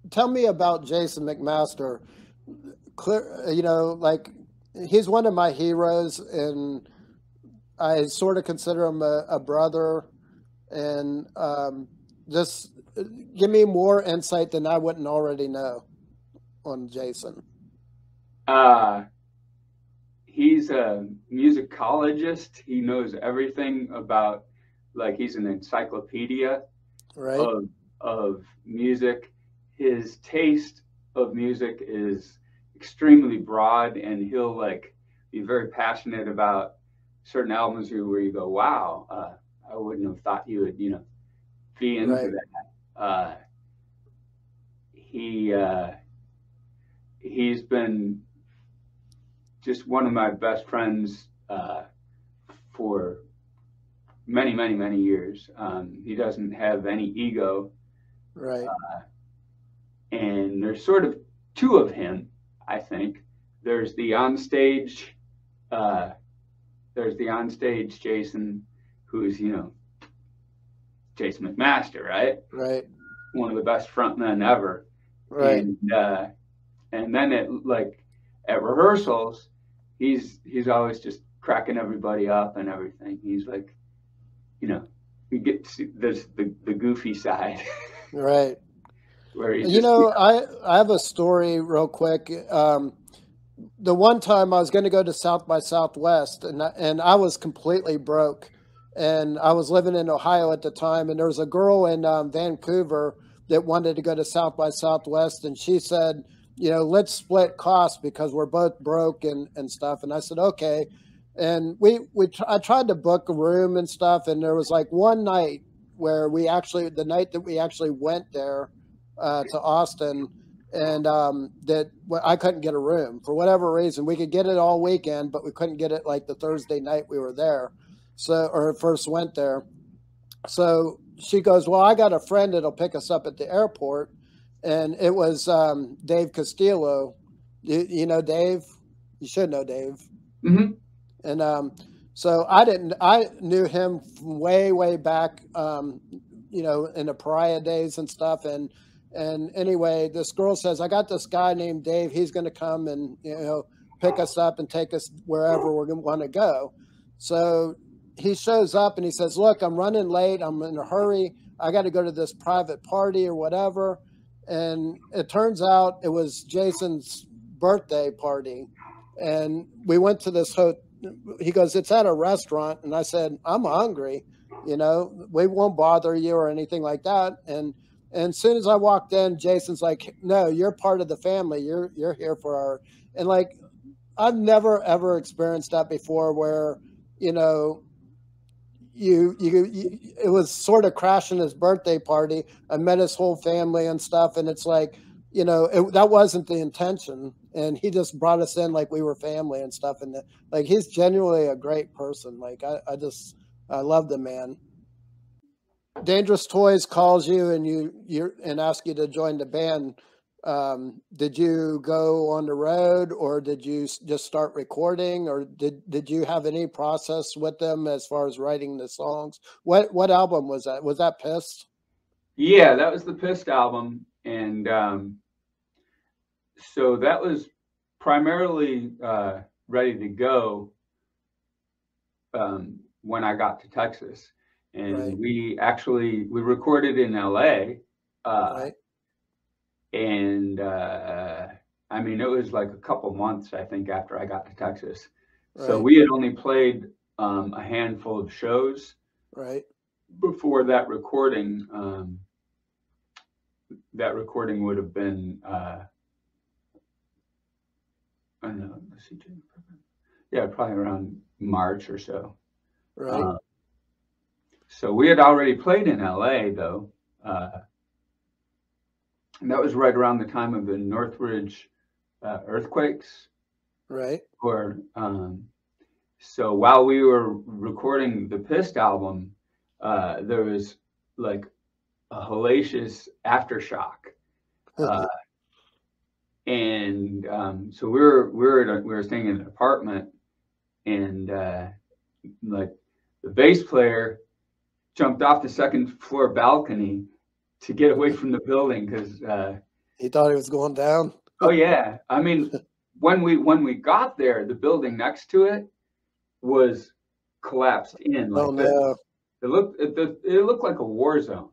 Tell me about Jason McMaster. Like he's one of my heroes, and I sort of consider him a brother. And just give me more insight than I wouldn't already know on Jason. He's a musicologist. He knows everything about like he's an encyclopedia Right. of music. His taste of music is extremely broad, and he'll like be very passionate about certain albums where you go, wow, I wouldn't have thought you would, be into Right. that. He's been just one of my best friends for many, many, many years. He doesn't have any ego. Right. And there's sort of two of him, I think. There's the onstage, Jason, who's, Jason McMaster, right? Right. One of the best frontmen ever. Right. And then at rehearsals, he's always just cracking everybody up and everything. He's like, you get to see there's the goofy side. Right. Where he's I have a story real quick. The one time I was going to go to South by Southwest, and I was completely broke, and I was living in Ohio at the time, and there was a girl in Vancouver that wanted to go to South by Southwest, and she said, let's split costs because we're both broke and stuff. And I said, okay. And I tried to book a room and stuff, and there was like one night where the night that we actually went there to Austin, and that I couldn't get a room for whatever reason. We could get it all weekend, but we couldn't get it like the Thursday night we were there. Or first went there. So she goes, well, I got a friend that'll pick us up at the airport. And it was Dave Castillo. You know Dave? You should know Dave. Mm-hmm. And so I knew him from way back, in the Pariah days and stuff. And anyway, this girl says, I got this guy named Dave. He's going to come and, pick us up and take us wherever we're going to want to go. So he shows up and he says, look, I'm running late. I'm in a hurry. I got to go to this private party or whatever. And it turns out it was Jason's birthday party. And we went to this hotel. He goes, it's at a restaurant. And I said, I'm hungry. We won't bother you or anything like that. And as soon as I walked in, Jason's like, no, you're part of the family. You're here for our, and like, I've never, ever experienced that before where, it was sort of crashing his birthday party. I met his whole family and stuff. And it's like, that wasn't the intention. And he just brought us in like we were family and stuff. And like, he's genuinely a great person. Like, I love the man. Dangerous Toys calls you and asks you to join the band. Did you go on the road, or did you just start recording, or did you have any process with them as far as writing the songs? What album was that? Was that Pissed? Yeah, that was the Pissed album. And so that was primarily ready to go when I got to Texas. And Right. we recorded in LA. Right. And I mean, it was like a couple months, I think, after I got to Texas. So Right. we had only played a handful of shows Right. before that recording. That recording would have been, I don't know, let's see, yeah, probably around March or so. Right. So we had already played in LA, though. And that was right around the time of the Northridge earthquakes. Right. So while we were recording the Pissed album, there was like a hellacious aftershock. And so we were staying in an apartment, and like the bass player jumped off the second floor balcony to get away from the building because he thought he was going down. Oh yeah, I mean, when we got there, the building next to it was collapsed in. Like, oh no! It looked like a war zone.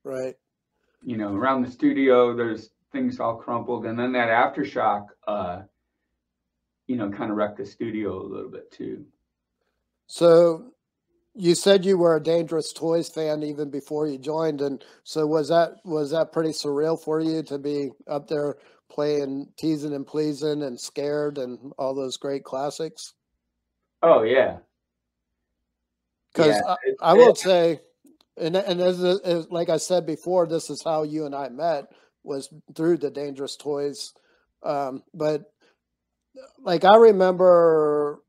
Right. Around the studio, there's things all crumpled, and then that aftershock, kind of wrecked the studio a little bit too. So you said you were a Dangerous Toys fan even before you joined, and so was that pretty surreal for you to be up there playing Teasing and Pleasing and Scared and all those great classics? Oh yeah, yeah. Because I It, will say, and as like I said before, this is how you and I met, was through the Dangerous Toys. But like I remember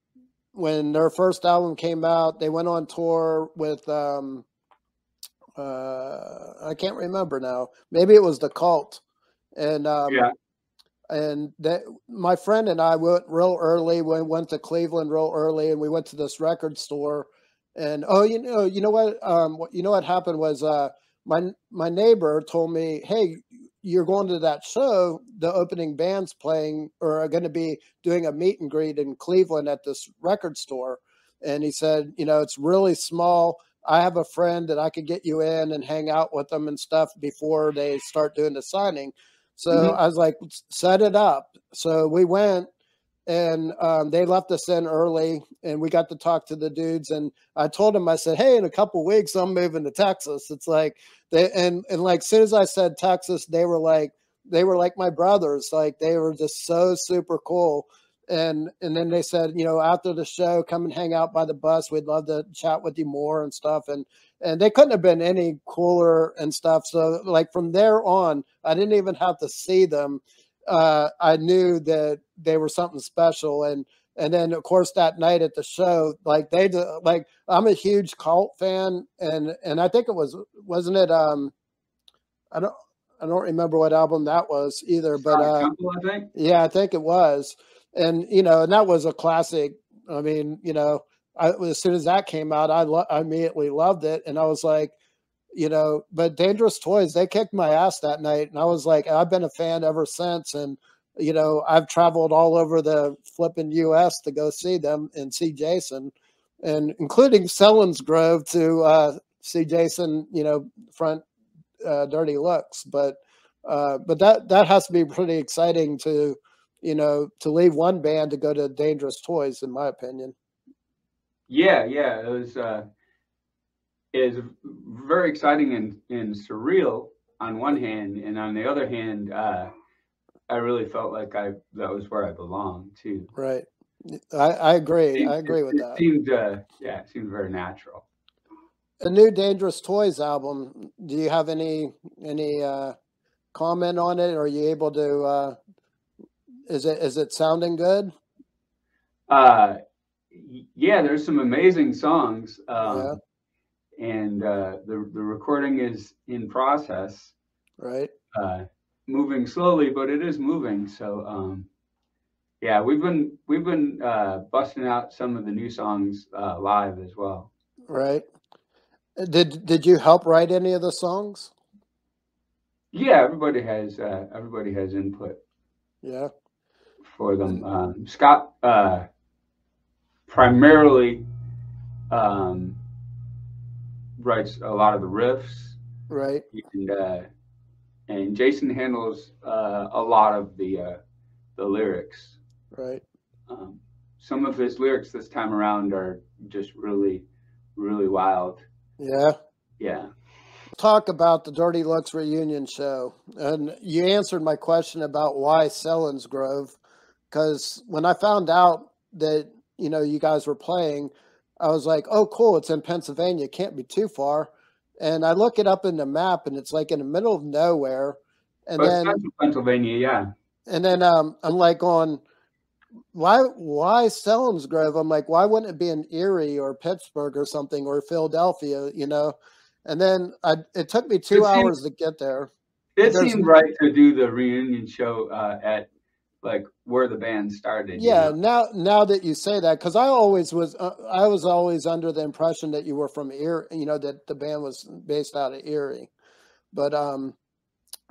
when their first album came out, they went on tour with I can't remember now. Maybe it was the Cult, and yeah. that my friend and I went real early. We went to Cleveland real early, and we went to this record store. And oh, you know what? You know what happened was my neighbor told me, "Hey, you're going to that show. The opening band's playing, or are going to be doing a meet and greet in Cleveland at this record store." And he said, it's really small. I have a friend that I could get you in and hang out with them and stuff before they start doing the signing. So Hmm. I was like, set it up. So we went, and they left us in early, and we got to talk to the dudes. And I told them, I said, hey, in a couple weeks, I'm moving to Texas. It's like and like, as soon as I said Texas, they were like my brothers. Like, they were just so super cool. And then they said, after the show, come and hang out by the bus. We'd love to chat with you more and stuff. And they couldn't have been any cooler and stuff. So like from there on, I didn't even have to see them. I knew that they were something special. And then of course that night at the show, like like, I'm a huge Cult fan, and I think wasn't it I don't I don't remember what album that was either, but Sonic Temple, I think. yeah, I think it was. And and that was a classic. I mean, as soon as that came out, I immediately loved it, and I was like, but Dangerous Toys, they kicked my ass that night, and I was like, I've been a fan ever since. And I've traveled all over the flipping US to go see them and see Jason, and including Selingsgrove to see Jason, front Dirty Looks. But that has to be pretty exciting to to leave one band to go to Dangerous Toys, in my opinion. Yeah, yeah. It was very exciting and surreal on one hand, and on the other hand, I really felt like that was where I belonged too. Right. I agree. It, I it, agree with it that. seemed, yeah, it seemed very natural. The new Dangerous Toys album, do you have any comment on it? Are you able to is it sounding good? Uh, yeah, there's some amazing songs, Yeah, and the recording is in process, right. uh, moving slowly, but it is moving. So yeah, we've been busting out some of the new songs live as well. Right. Did you help write any of the songs? Yeah, everybody has input Yeah. for them. Scott primarily um, writes a lot of the riffs, Right. and and Jason handles a lot of the lyrics. Right. Um, some of his lyrics this time around are just really, really wild. Yeah. Yeah. Talk about the Dirty Looks reunion show. And you answered my question about why Selinsgrove, because when I found out that, you guys were playing, I was like, oh, cool, it's in Pennsylvania. It can't be too far. And I look it up in the map, and it's like in the middle of nowhere. And But it's then, Central Pennsylvania, yeah. I'm like going, why Selinsgrove? I'm like, why wouldn't it be in Erie or Pittsburgh or something, or Philadelphia, And then it took me It two seemed hours to get there. it There's seemed right to do the reunion show at like where the band started, you Yeah, know. now that you say that, because I was always under the impression that you were from Erie, that the band was based out of Erie.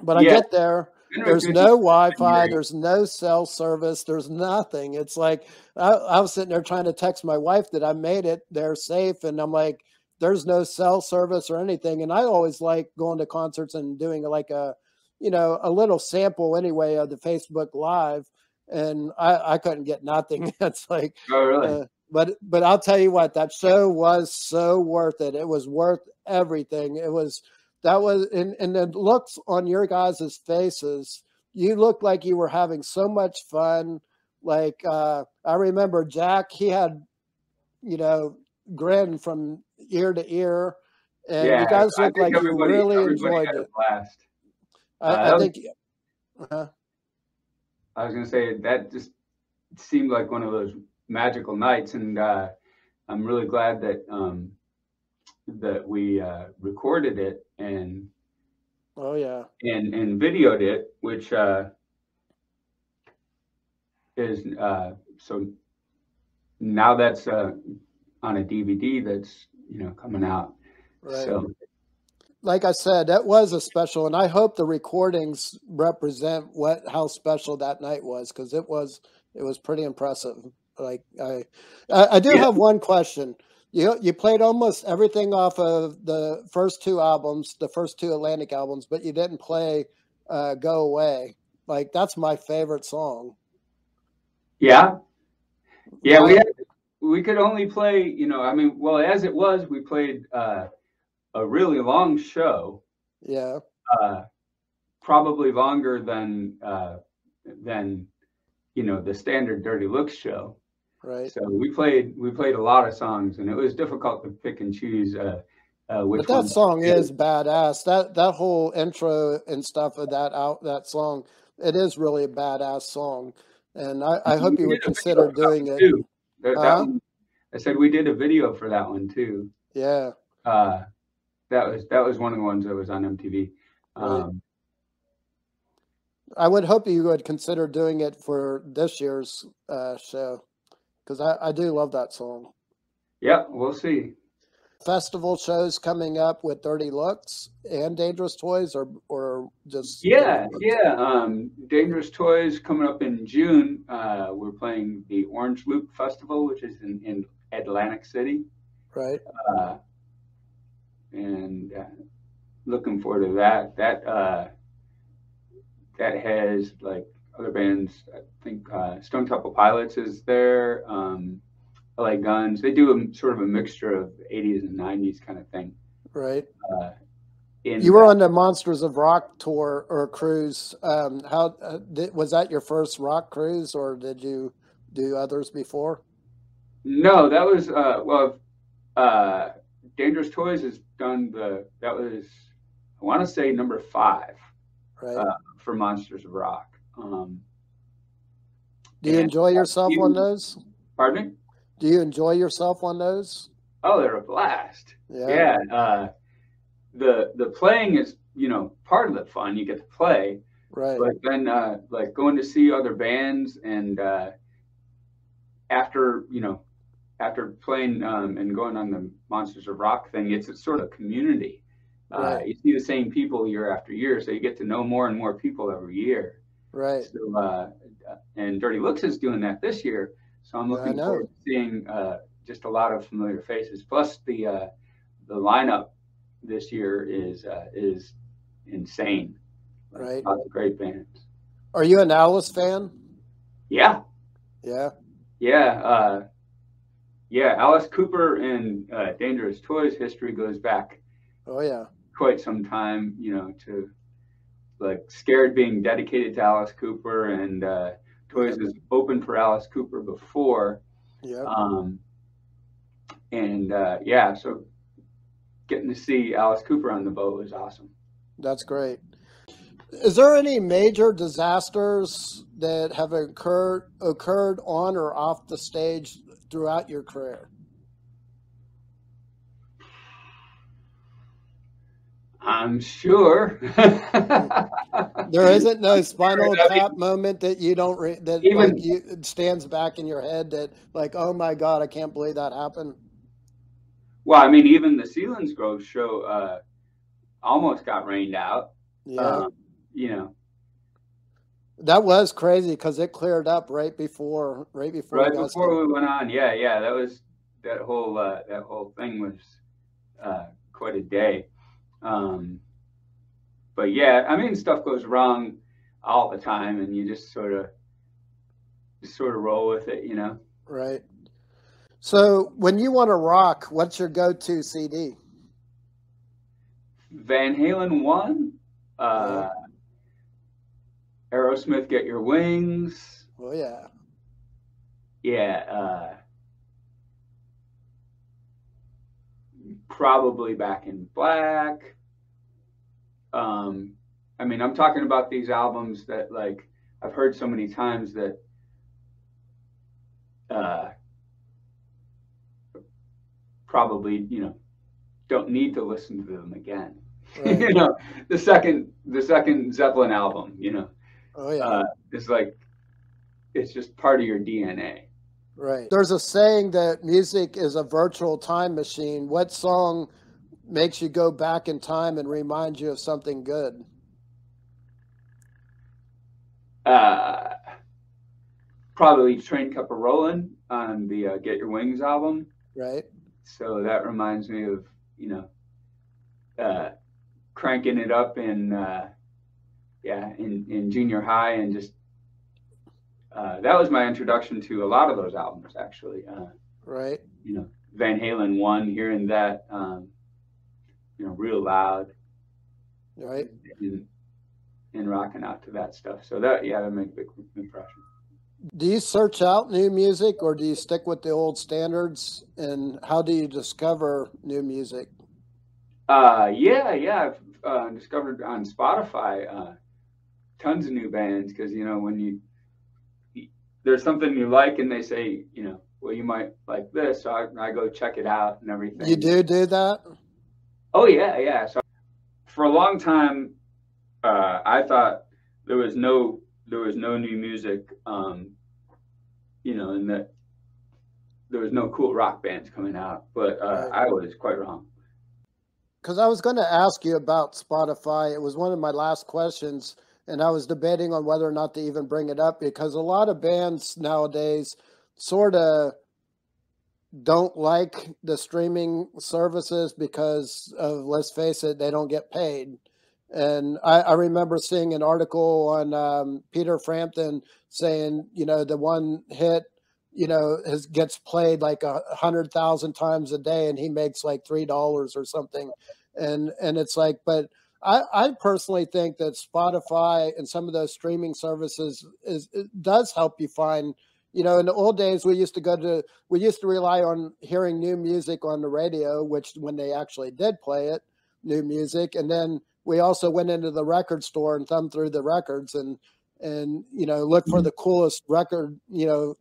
But I Yeah, get there, Henrik there's Mitchell no in Wi-Fi, Erie. there's no cell service, there's nothing. It's like I was sitting there trying to text my wife that I made it there safe, and I'm like, there's no cell service or anything. And I always like going to concerts and doing like a little sample anyway of the Facebook Live, and I couldn't get nothing. It's like, Oh, really? but I'll tell you what, that show was so worth it. It was worth everything. It was that was and the looks on your guys' faces. You looked like you were having so much fun. Like I remember Jack, he had, you know, grin from ear to ear, and you Yeah, guys I looked think like you really everybody enjoyed had a it. blast. I think. I was going to say that just seemed like one of those magical nights, and I'm really glad that that we recorded it and Oh yeah. and videoed it, which is so now that's on a DVD that's, you know, coming out. Right. So Like I said, that was a special, and I hope the recordings represent how special that night was, because it was pretty impressive. Like I do have one question. You played almost everything off of the first two albums, the first two Atlantic albums, but you didn't play "Go Away." Like that's my favorite song. yeah, we could only play, you know, I mean, well, as it was, we played a really long show. Yeah. Probably longer than you know, the standard Dirty Looks show. Right. So we played a lot of songs, and it was difficult to pick and choose which But that one. song is badass. That whole intro and stuff of that song, it is really a badass song. And I hope you would consider doing it. Too. That one, I said we did a video for that one too. Yeah. That was one of the ones that was on MTV. Right. I would hope you would consider doing it for this year's show, because I do love that song. Yeah, we'll see. Festival shows coming up with Dirty Looks and Dangerous Toys, or just Dangerous Toys coming up in June. We're playing the Orange Loop Festival, which is in Atlantic City. Right. And looking forward to that. That has like other bands. I think Stone Temple Pilots is there. LA Guns. They do a sort of a mixture of 80s and 90s kind of thing. Right. You were on the Monsters of Rock tour or cruise. How was that your first rock cruise, or did you do others before? No, that was Dangerous Toys has done that was, I want to say, number 5, right, for Monsters of Rock. Do you enjoy yourself on those? Pardon me? Do you enjoy yourself on those? Oh, they're a blast. Yeah. The playing is, you know, part of the fun. You get to play. Right. But then like going to see other bands, and after playing and going on the Monsters of Rock thing, it's a sort of community. Right. You see the same people year after year, so you get to know more and more people every year. Right. So and Dirty Looks is doing that this year. So I'm looking forward to seeing just a lot of familiar faces. Plus the lineup this year is insane. Right. Lots of great bands. Are you an Alice fan? Yeah. Yeah. Yeah. Alice Cooper and Dangerous Toys history goes back. Oh yeah. Quite some time, you know, to like Scared being dedicated to Alice Cooper, and Toys has opened for Alice Cooper before. Yeah. So getting to see Alice Cooper on the boat was awesome. That's great. Is there any major disasters that have occurred on or off the stage throughout your career? I'm sure. There isn't no Spinal Tap moment that you don't stands back in your head that like, oh my God, I can't believe that happened. Well, I mean, even the Selingsgrove show almost got rained out. Yeah. You know. That was crazy because it cleared up right before we went on. Yeah. That whole thing was quite a day. But yeah, I mean, stuff goes wrong all the time, and you just sort of roll with it, you know. Right. So when you want to rock, what's your go-to CD? Van Halen 1, Yeah. Aerosmith, Get Your Wings. Oh yeah. Yeah, probably Back in Black. I mean, I'm talking about these albums that like I've heard so many times that uh, probably don't need to listen to them again. Right. The second Zeppelin album, Oh yeah. is like it's just part of your DNA. Right. There's a saying that music is a virtual time machine. What song makes you go back in time and reminds you of something good? Probably Train Kept a Rollin' on the Get Your Wings album. Right. So that reminds me of cranking it up in junior high, and just that was my introduction to a lot of those albums actually. Right. Van Halen 1, hearing that real loud, Right. and rocking out to that stuff. So that made a big impression. Do you search out new music or do you stick with the old standards? And how do you discover new music? I've discovered on Spotify tons of new bands, because when there's something you like and they say well, you might like this, so I go check it out and everything. You do that? Oh yeah. So for a long time, I thought there was no new music, and that there was no cool rock bands coming out, but Right. I was quite wrong. Because I was going to ask you about Spotify. It was one of my last questions, and I was debating on whether or not to even bring it up, because a lot of bands nowadays sort of don't like the streaming services because of, let's face it, they don't get paid. And I remember seeing an article on Peter Frampton saying, the one hit, gets played like 100,000 times a day, and he makes like $3 or something. And it's like, but I personally think that Spotify and some of those streaming services it does help you find. In the old days, we used to rely on hearing new music on the radio, which when they actually did play it, new music. And then we also went into the record store and thumbed through the records and look for the coolest record,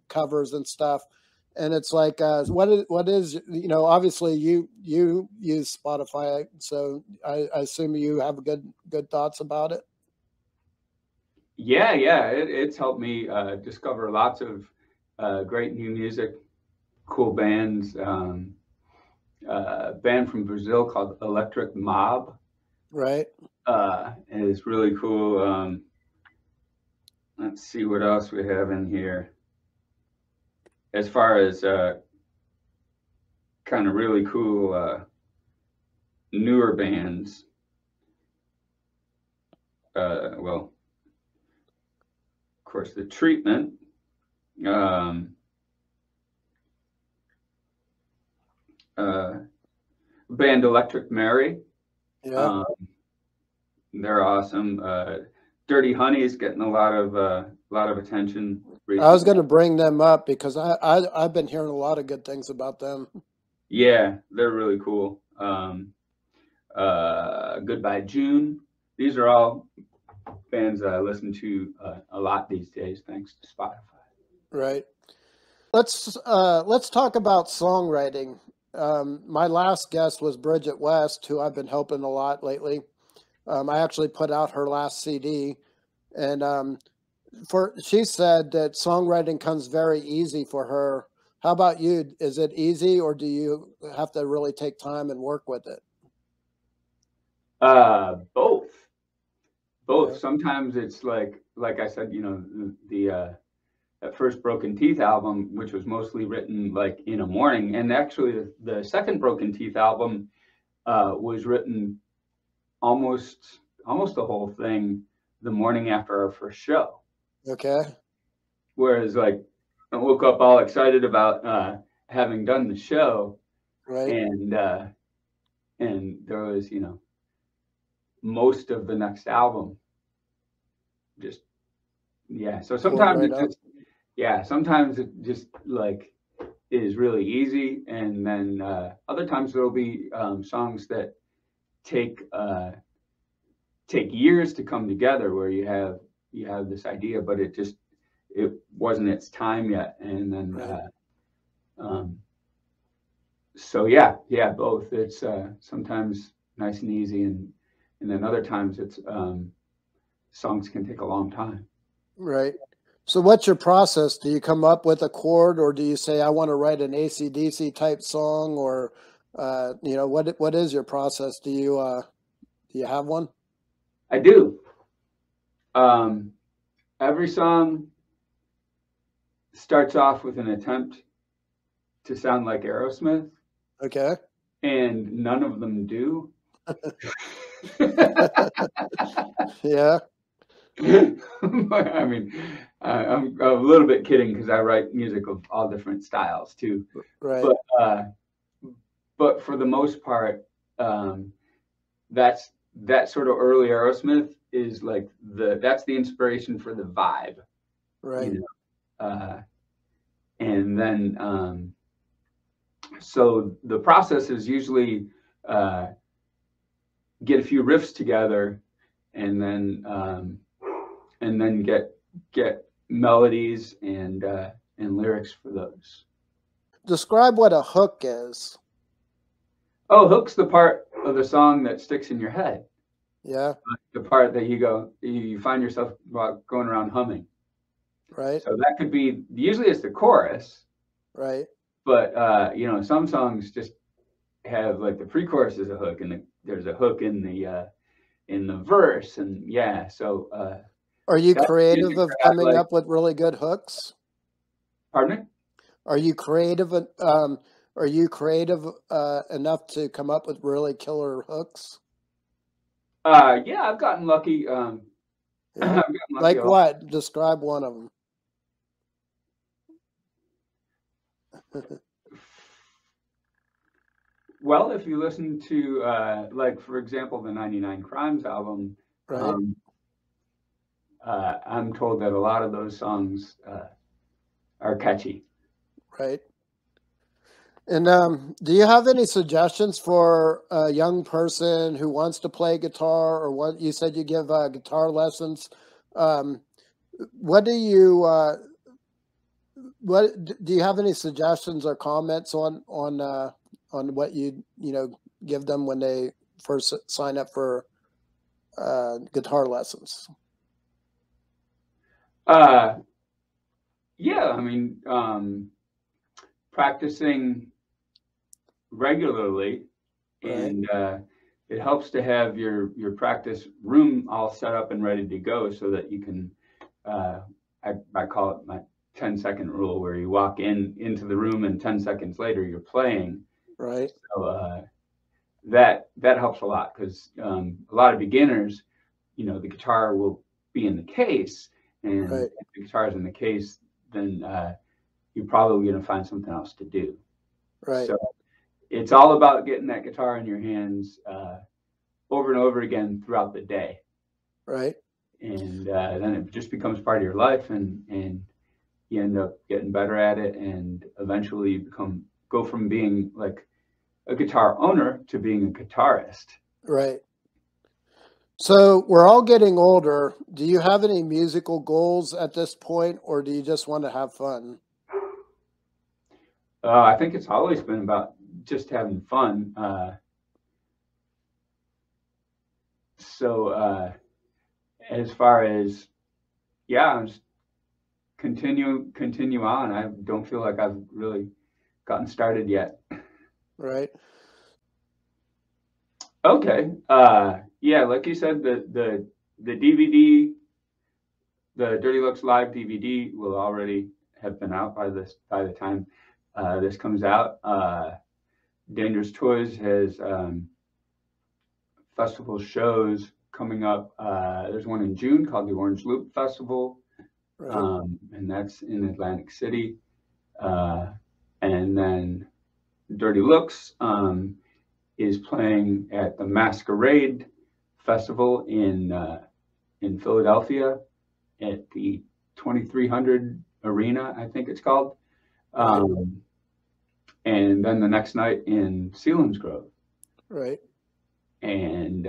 covers and stuff. And it's like, what is, obviously you use Spotify, so I assume you have good thoughts about it. Yeah, it's helped me discover lots of great new music, cool bands. A band from Brazil called Electric Mob. Right. Is really cool. Let's see what else we have in here. As far as kind of really cool newer bands, well, of course, The Treatment. Band Electric Mary. Yeah. They're awesome. Dirty Honey is getting a lot of attention recently. I was going to bring them up because I've been hearing a lot of good things about them. Yeah, they're really cool. Goodbye June. These are all bands that I listen to a lot these days, thanks to Spotify. Right. Let's talk about songwriting. My last guest was Bridget West, who I've been helping a lot lately. I actually put out her last CD, and she said that songwriting comes very easy for her. How about you? Is it easy, or do you have to really take time and work with it? Both. Yeah. Sometimes it's like I said, that first Broken Teeth album, which was mostly written like in a morning, and actually the second Broken Teeth album was written almost the whole thing the morning after our first show. Okay. Whereas like I woke up all excited about having done the show, Right. and there was, you know, most of the next album just, yeah. So Pulled sometimes right it up. just, yeah, sometimes it just like is really easy, and then other times there'll be songs that take take years to come together, where you have this idea, but it wasn't its time yet, and then Right. um, so yeah, yeah, both. It's sometimes nice and easy, and then other times it's songs can take a long time. Right. So what's your process? Do you come up with a chord, or do you say, I want to write an AC/DC type song, or you know, what is your process? Do you have one? I do. Um, every song starts off with an attempt to sound like Aerosmith, Okay. and none of them do. Yeah. I mean, I'm a little bit kidding because I write music of all different styles too. Right. But for the most part, um, that's that sort of early Aerosmith is like that's the inspiration for the vibe, Right. you know. And then so the process is usually uh, get a few riffs together, and then get melodies and lyrics for those. Describe what a hook is. Oh, hook's the part of the song that sticks in your head. Yeah. The part that you find yourself going around humming. Right. So that could be, usually it's the chorus, Right. but you know, some songs just have like the pre-chorus is a hook, and there's a hook in the verse, and yeah. So Are you that's creative music of that I coming like. up with really good hooks? Pardon me? Are you creative? Are you creative enough to come up with really killer hooks? Yeah, I've gotten lucky. I've Yeah. gotten lucky a Like lot. what? Describe one of them. Well, if you listen to, like, for example, the 99 Crimes album, Right. um, I'm told that a lot of those songs are catchy. Right. And do you have any suggestions for a young person who wants to play guitar, or what you said you give guitar lessons? Um, what do you do you have any suggestions or comments on what you know give them when they first sign up for guitar lessons? Uh, yeah, I mean, practicing regularly, Right. and it helps to have your practice room all set up and ready to go, so that you can. Uh, I call it my 10-second rule, where you walk into the room and 10 seconds later you're playing. Right. So that helps a lot, because a lot of beginners, you know, the guitar will be in the case, and Right. if the guitar's in the case, then you're probably going to find something else to do. Right. So it's all about getting that guitar in your hands over and over again throughout the day, Right. and then it just becomes part of your life, and you end up getting better at it, and eventually you go from being like a guitar owner to being a guitarist. Right. So we're all getting older. Do you have any musical goals at this point, or do you just want to have fun? I think it's always been about just having fun. So as far as, yeah, just continue on. I don't feel like I've really gotten started yet. Right. Okay. Yeah, like you said, the DVD, the Dirty Looks Live DVD will already have been out by the time this comes out. Dangerous Toys has festival shows coming up. There's one in June called the Orange Loop Festival, Right. and that's in Atlantic City. Uh, And then Dirty Looks is playing at the Masquerade Festival in Philadelphia at the 2300 Arena, I think it's called. And then the next night in Selingsgrove. Right. And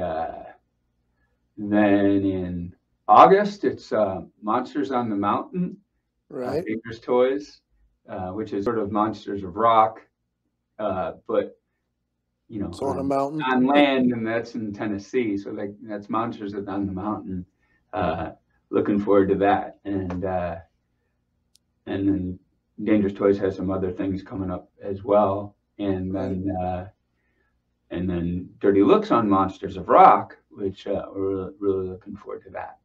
then in August, it's Monsters on the Mountain, Right. Dangerous Toys, which is sort of Monsters of Rock, but you know, It's on a mountain. on land, and that's in Tennessee. So like that's Monsters on the Mountain. Looking forward to that, and then Dangerous Toys has some other things coming up as well, and then Dirty Looks on Monsters of Rock, which we're really looking forward to that.